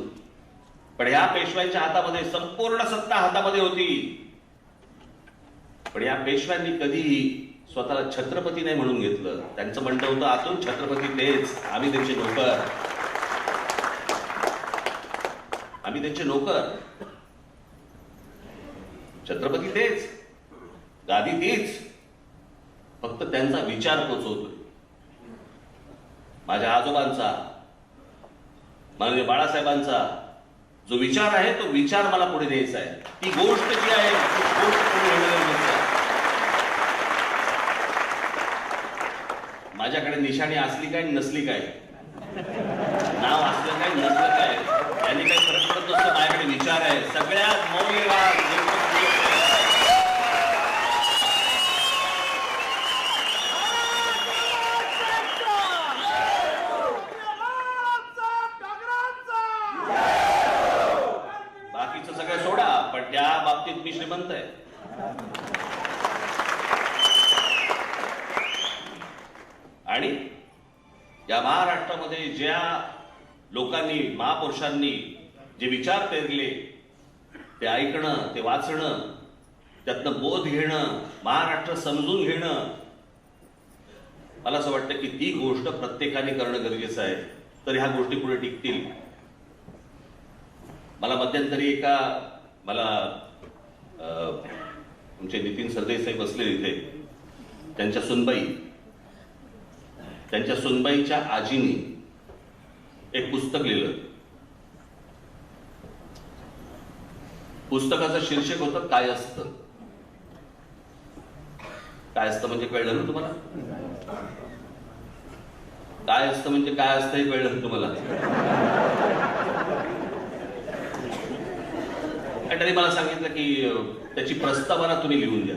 C: पण ह्या पेशव्यांच्या हातामध्ये संपूर्ण सत्ता हातामध्ये होती. पण या पेशव्यांनी कधीही स्वतःला छत्रपती नाही म्हणून घेतलं. त्यांचं म्हणणं होतं, आतून छत्रपती तेच, आम्ही त्यांचे नोकर, आम्ही त्यांचे नोकर. छत्रपती तेच, गादी तीच, फक्त त्यांचा विचार पोचवतो. माझ्या आजोबांचा, माननीय बाळासाहेबांचा जो विचार आहे तो विचार मला पुढे द्यायचा आहे. ती गोष्ट जी आहे ती गोष्ट पुढे नेण्याची आहे. माझ्याकडे निशाणी असली काय नसली काय, नाव असलं काय नसलं काय, यांनी काही फरक पडत नसतं. माझ्याकडे विचार आहे. सगळ्यात मौल्यवान मी श्रीमंत आहे. आणि या महाराष्ट्रामध्ये ज्या लोकांनी, महापुरुषांनी जे विचार पेरले ते ऐकणं, ते वाचणं, त्यातनं बोध घेणं, महाराष्ट्र समजून घेणं, मला असं वाटतं की ती गोष्ट प्रत्येकाने करणं गरजेचं आहे. तर ह्या गोष्टी पुढे टिकतील. मला मध्यंतरी मला तुमचे नितीन सरदेसाई बसले इथे, त्यांच्या सुनबाईच्या आजीनी एक पुस्तक लिहिलं. पुस्तकाचं शीर्षक होतं काय असतं. काय असतं म्हणजे कळलं ना तुम्हाला? काय असतं म्हणजे काय असतं हे कळलं ना तुम्हाला? आणि त्यांनी मला सांगितलं की त्याची प्रस्तावना तुम्ही लिहून द्या.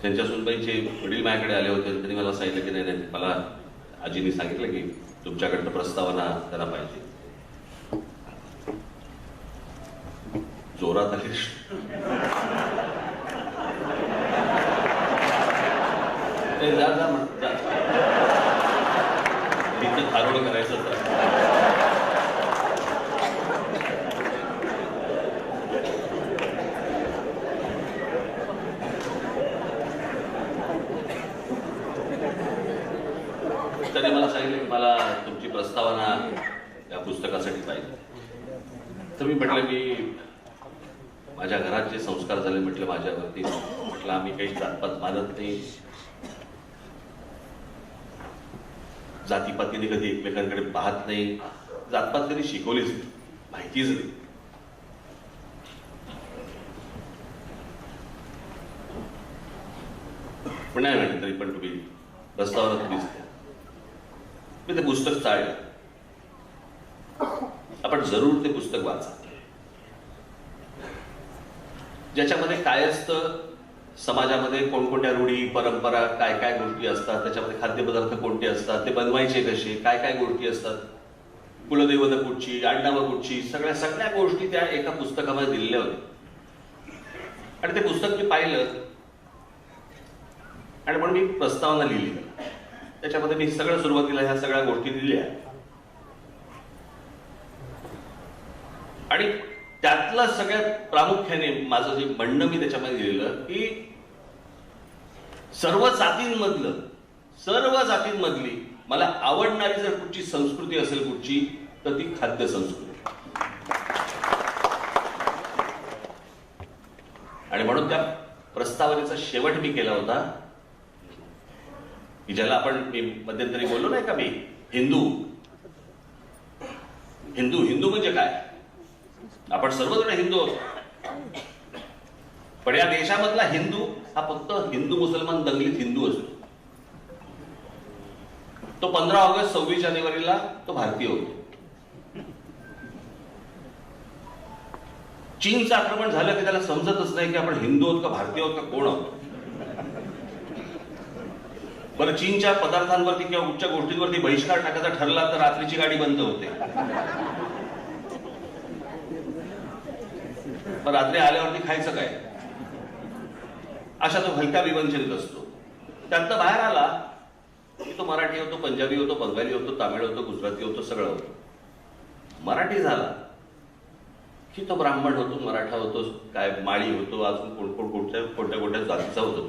C: त्यांच्या सुनबाईचे वडील माझ्याकडे आले होते. त्यांनी मला सांगितलं की नाही, मला आजीने सांगितलं की तुमच्याकडनं प्रस्तावना त्यांना पाहिजे. जोरात आली. जा म्हणतात तिथं थारोड करायचं होतं. त्याने मला सांगितलं की मला तुमची प्रस्तावना या तर मी म्हटलं मी माझ्या घरात जे संस्कार झाले म्हटलं माझ्यावरती, म्हटलं आम्ही काही जातपात मानत नाही, जातीपातीने कधी एकमेकांकडे पाहत नाही, जातपात कधी शिकवलीच नाही, माहितीच नाही. पण नाही म्हटलं तरी पण तुम्ही रस्त्यावर दिसते. मी ते पुस्तक चाळलं. आपण जरूर ते पुस्तक वाचा, ज्याच्यामध्ये काय असतं, समाजामध्ये कोणकोणत्या रूढी परंपरा काय काय गोष्टी असतात, त्याच्यामध्ये खाद्यपदार्थ कोणते असतात, ते बनवायचे कसे, काय काय गोष्टी असतात, कुलदैवत कुठची, आडनावं कुठची, सगळ्या गोष्टी त्या एका पुस्तकामध्ये दिलेल्या होत्या. आणि ते पुस्तक मी पाहिलं आणि म्हणून मी प्रस्तावना लिहिली. त्याच्यामध्ये मी सगळं सुरुवातीला ह्या सगळ्या गोष्टी दिल्या आणि त्यातलं सगळ्यात प्रामुख्याने माझं जे म्हणणं मी त्याच्यामध्ये लिहिलं की सर्व जातींमधली मला आवडणारी जर कुठची संस्कृती असेल कुठची, तर ती खाद्य संस्कृती. आणि म्हणून त्या प्रस्तावनेचा शेवट मी केला होता की ज्याला आपण मी मध्यंतरी बोललो नाही का, मी हिंदू म्हणजे काय, आपण सर्वजण हिंदू आहोत. पण या देशामधला हिंदू हा फक्त हिंदू मुसलमान दंगलीत हिंदू असतो. तो 15 ऑगस्ट 26 जानेवारीला तो भारतीय होतो. चीनचं आक्रमण झालं की त्याला समजतच नाही की आपण हिंदू आहोत का भारतीय आहोत का कोण आहोत. बरं, चीनच्या पदार्थांवरती किंवा कुठच्या गोष्टींवरती बहिष्कार टाकायचा ठरला तर रात्रीची गाडी बंद होते. पण रात्री आल्यावरती खायचं काय, अशा तो हलका विवंचित असतो. त्यातनं बाहेर आला की तो मराठी होतो, पंजाबी होतो, बंगाली होतो, तामिळ होतो, गुजराती होतो, सगळं होतं. मराठी झाला की तो ब्राह्मण होतो, मराठा होतो, काय माळी होतो, अजून कोणत्या जातीचा होतो.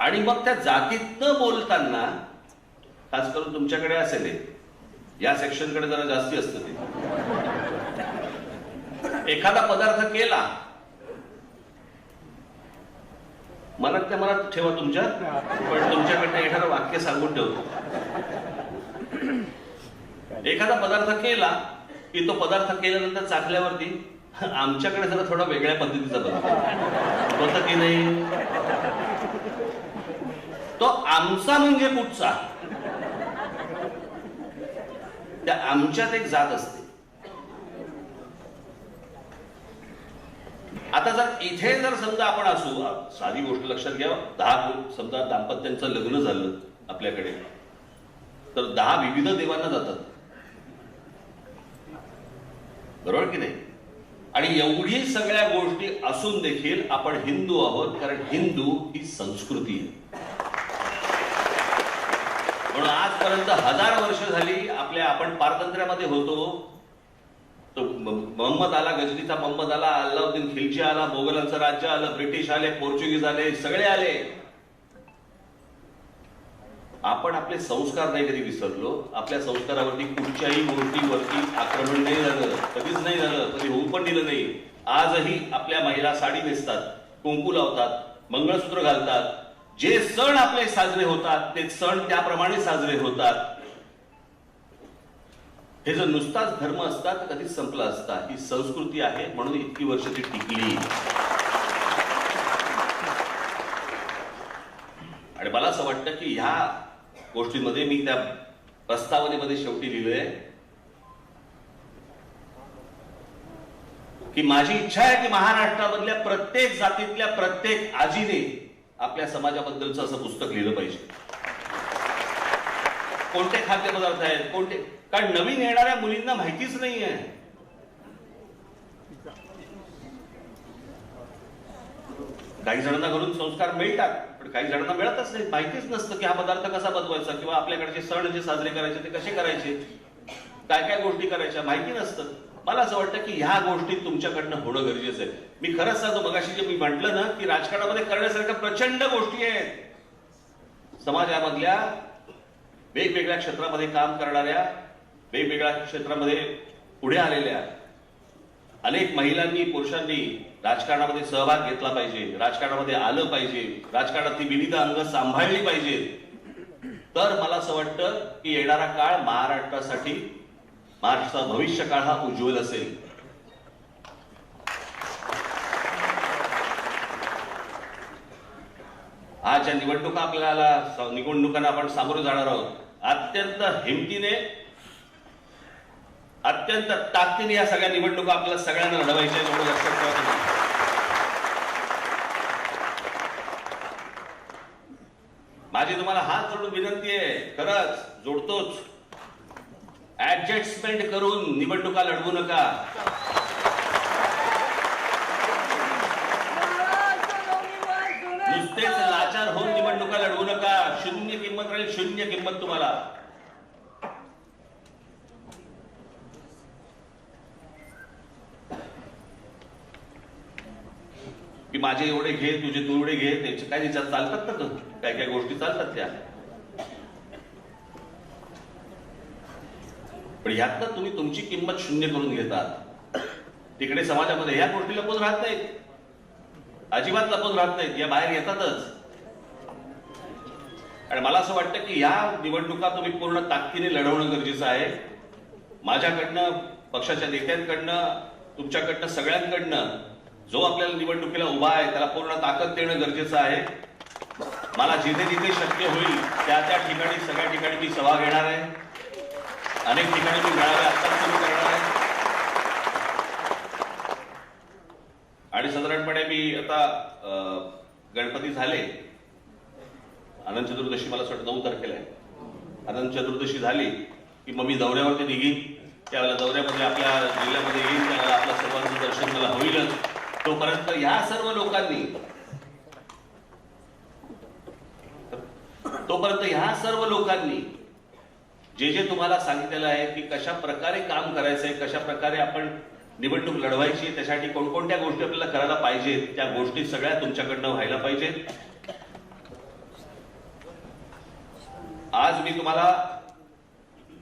C: आणि मग त्या जातीतनं बोलताना, खास करून तुमच्याकडे असेल या सेक्शनकडे जरा जास्ती असतं ते, एखादा पदार्थ केला, मनात ठेवा तुमच्या, पण तुमच्याकडनं येणारं वाक्य सांगून ठेवतो. एखादा पदार्थ केला की तो पदार्थ केल्यानंतर चाखल्यावरती आमच्याकडे जरा थोडा वेगळ्या पद्धतीचा पदार्थ होतं की नाही. तो आमचा म्हणजे कुठचा, त्या आमच्यात एक जात असते. आता जर इथे जर समजा आपण असू, साधी गोष्ट लक्षात घ्या, 10 समजा दाम्पत्यांचं लग्न झालं आपल्याकडे, तर 10 विविध देवांना जातात, बरोबर की नाही. आणि एवढी सगळ्या गोष्टी असून देखील आपण हिंदू आहोत, कारण हिंदू ही संस्कृती आहे. म्हणून आजपर्यंत 1000 वर्ष झाली आपण पारतंत्र्यामध्ये होतो. तो मोहम्मद आला, गजनीचा मोहम्मद आला, अल्लाउद्दीन खिलजी आला, मोगलांचं राज्य आलं, ब्रिटिश आले, पोर्चुगीज आले, सगळे आले. आपण आपले संस्कार नाही कधी विसरलो. आपल्या संस्कारावरती कुठच्याही गोष्टीवरती आक्रमण नाही झालं, कधीच नाही झालं, कधी होऊ पण दिलं नाही. आजही आपल्या महिला साडी नेसतात, कुंकू लावतात, मंगळसूत्र घालतात. जे सण आपले साजरे होतात ते सण त्याप्रमाणे साजरे होतात. हे जर नुसताच धर्म असता तर कधीच संपला असता. ही संस्कृती आहे, म्हणून इतकी वर्ष ती टिकली. आणि मला असं वाटतं की ह्या गोष्टींमध्ये मी त्या प्रस्तावनेमध्ये शेवटी लिहिलंय की माझी इच्छा आहे की महाराष्ट्रामधल्या प्रत्येक जातीतल्या प्रत्येक आजीने आपल्या समाजाबद्दलचं असं पुस्तक लिहिलं पाहिजे. कोणते खाद्यपदार्थ आहेत, कोणते, कारण नवीन येणाऱ्या मुलींना माहितीच नाहीये. काही जणांना घरून संस्कार मिळतात, पण काही जणांना मिळतच नाही. माहितीच नसतं की हा पदार्थ कसा बनवायचा, किंवा आपल्याकडचे सण जे साजरे करायचे ते कसे करायचे, काय काय गोष्टी करायच्या माहिती नसतं. मला असं वाटतं की ह्या गोष्टी तुमच्याकडनं होणं गरजेचं आहे. मी खरंच सांगतो, मगाशी जे मी म्हटलं ना की राजकारणामध्ये करण्यासारख्या प्रचंड गोष्टी आहेत. समाजामधल्या वेगवेगळ्या क्षेत्रामध्ये काम करणाऱ्या वेगवेगळ्या क्षेत्रामध्ये पुढे आलेल्या अनेक महिलांनी पुरुषांनी राजकारणामध्ये सहभाग घेतला पाहिजे, राजकारणामध्ये आलं पाहिजे, राजकारणातली विविध अंग सांभाळली पाहिजेत, तर मला असं वाटतं की येणारा काळ महाराष्ट्रासाठी, महाराष्ट्राचा भविष्य काळ हा उज्ज्वल असेल. आज ज्या निवडणुकांना आपण सामोरे जाणार आहोत, अत्यंत हिमतीने, अत्यंत ताकदीने या सगळ्या निवडणुका आपल्याला सगळ्यांना लढवायच्या आहेत, एवढं लक्षात ठेवा तुम्ही. माझी तुम्हाला हात जोडून विनंती आहे, खरंच जोडतोच, ऍडजस्टमेंट करून निवडणुका लढवू नका. नुसतेच लाचार होऊन निवडणुका लढवू नका. शून्य किंमत राहील, शून्य किंमत तुम्हाला. की माझे एवढे घे, तुझे तू एवढे घे, त्याचे काय विचार चालतात ना, काय काय गोष्टी चालतात त्या. पण ह्यातनं तुम्ही तुमची किंमत शून्य करून घेतात. तिकडे समाजामध्ये ह्या गोष्टी लपून राहत नाहीत, अजिबात लपून राहत नाहीत, या बाहेर येतातच. आणि मला असं वाटतं की ह्या निवडणुका तुम्ही पूर्ण ताकदीने लढवणं गरजेचं आहे. माझ्याकडनं, पक्षाच्या नेत्यांकडनं, तुमच्याकडनं, सगळ्यांकडनं जो आपल्याला निवडणुकीला उभा आहे त्याला पूर्ण ताकद देणं गरजेचं आहे. मला जिथे जिथे शक्य होईल त्या त्या ठिकाणी, सगळ्या ठिकाणी मी सभा घेणार आहे. अनेक ठिकाणी मी मेळावे आत्ताच सुरू करणार आहे. आणि साधारणपणे मी आता गणपती झाले, अनंत चतुर्दशी मला असं वाटतं 9 तारखेला आहे. अनंत चतुर्दशी झाली की मग मी दौऱ्यावरती निघीन. त्यावेळेला दौऱ्यामध्ये आपल्या जिल्ह्यामध्ये येईल, त्यावेळेला आपल्या सर्वांचं दर्शन मला होईलच. तोपर्यंत ह्या सर्व लोकांनी जे जे तुम्हाला सांगितलेलं आहे की कशा प्रकारे काम करायचंय, कशा प्रकारे आपण निवडणूक लढवायची, त्यासाठी कोणकोणत्या गोष्टी आपल्याला करायला पाहिजेत, त्या गोष्टी सगळ्या तुमच्याकडनं व्हायला पाहिजेत. आज मी तुम्हाला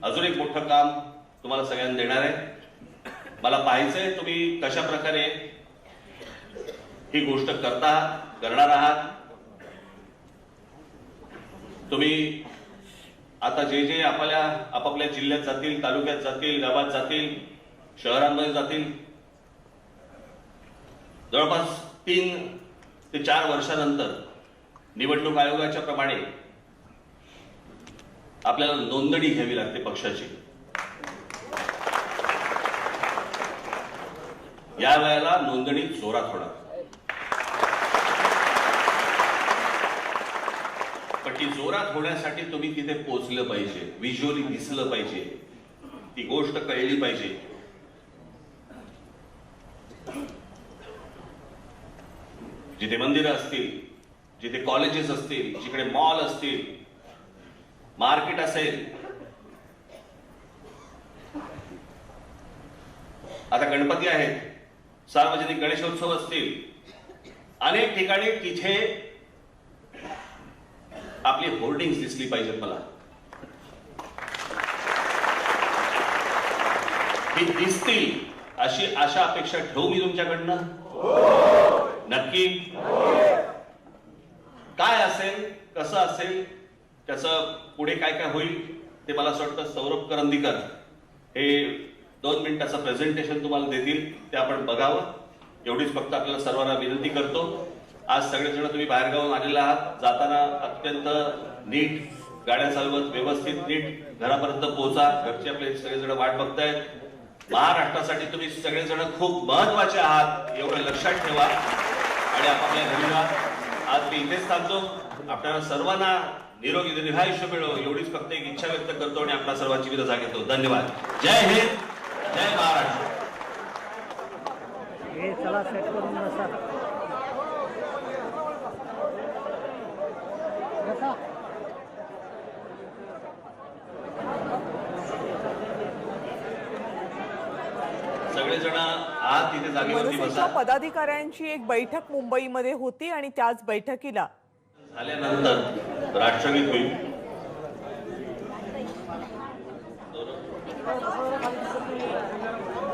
C: अजून एक मोठं काम तुम्हाला सगळ्यांना देणार आहे. मला पाहायचंय तुम्ही कशा प्रकारे ही गोष्ट करणार आहात. तुम्ही आता जे जे आपापल्या जिल्ह्यात जातील, तालुक्यात जातील, गावात जातील, शहरांमध्ये जातील, जवळपास 3 ते 4 वर्षानंतर निवडणूक आयोगाच्या प्रमाणे आपल्याला नोंदणी घ्यावी लागते पक्षाची. या वेळेला नोंदणी जोरात होणार. पण ती जोरात होण्यासाठी तुम्ही तिथे पोहोचलं पाहिजे, व्हिज्युअली दिसलं पाहिजे, ती गोष्ट कळली पाहिजे. जिथे मंदिरं असतील, जिथे कॉलेजेस असतील, जिकडे मॉल असतील, मार्केट असेल. आता गणपती आहेत, सार्वजनिक गणेशोत्सव असतील, अनेक ठिकाणी तिथे आपली होर्डिंग्स दिसली पाहिजेत. मला ती दिसतील अशी आशा अपेक्षा ठेवू मी तुमच्याकडनं. नक्की काय असेल, कसं असेल, त्याचं पुढे काय काय होईल ते मला असं वाटतं सौरभ करंदीकर हे 2 मिनिटाचं प्रेझेंटेशन तुम्हाला देतील, ते आपण बघावं. एवढीच फक्त आपल्याला सर्वांना विनंती करतो. आज सगळेजण तुम्ही बाहेरगावून आलेला आहात. जाताना अत्यंत नीट गाड्या चालवत, व्यवस्थित नीट घरापर्यंत पोहोचा. घरचे आपले सगळेजण वाट बघतायत. महाराष्ट्रासाठी तुम्ही सगळेजण खूप महत्वाचे आहात, एवढं लक्षात ठेवा. आणि आपापल्या घरी जा. आज मी इथेच थांबतो. आपल्याला सर्वांना निरोगी दीर्घायुष्य मिळो एवढीच फक्त एक इच्छा व्यक्त करतो आणि आपल्या सर्वांची रजा घेतो. धन्यवाद. जय हिंद, जय महाराष्ट्र.
A: चला सेट करून बसा.
C: सगळेजण आज तिथे जागेवरती बसा.
D: पदाधिकाऱ्यांची एक बैठक मुंबईमध्ये होती आणि त्याच बैठकीला
C: झाल्यानंतर राष्ट्रगीत होईल.
A: आपकी शुक्रिया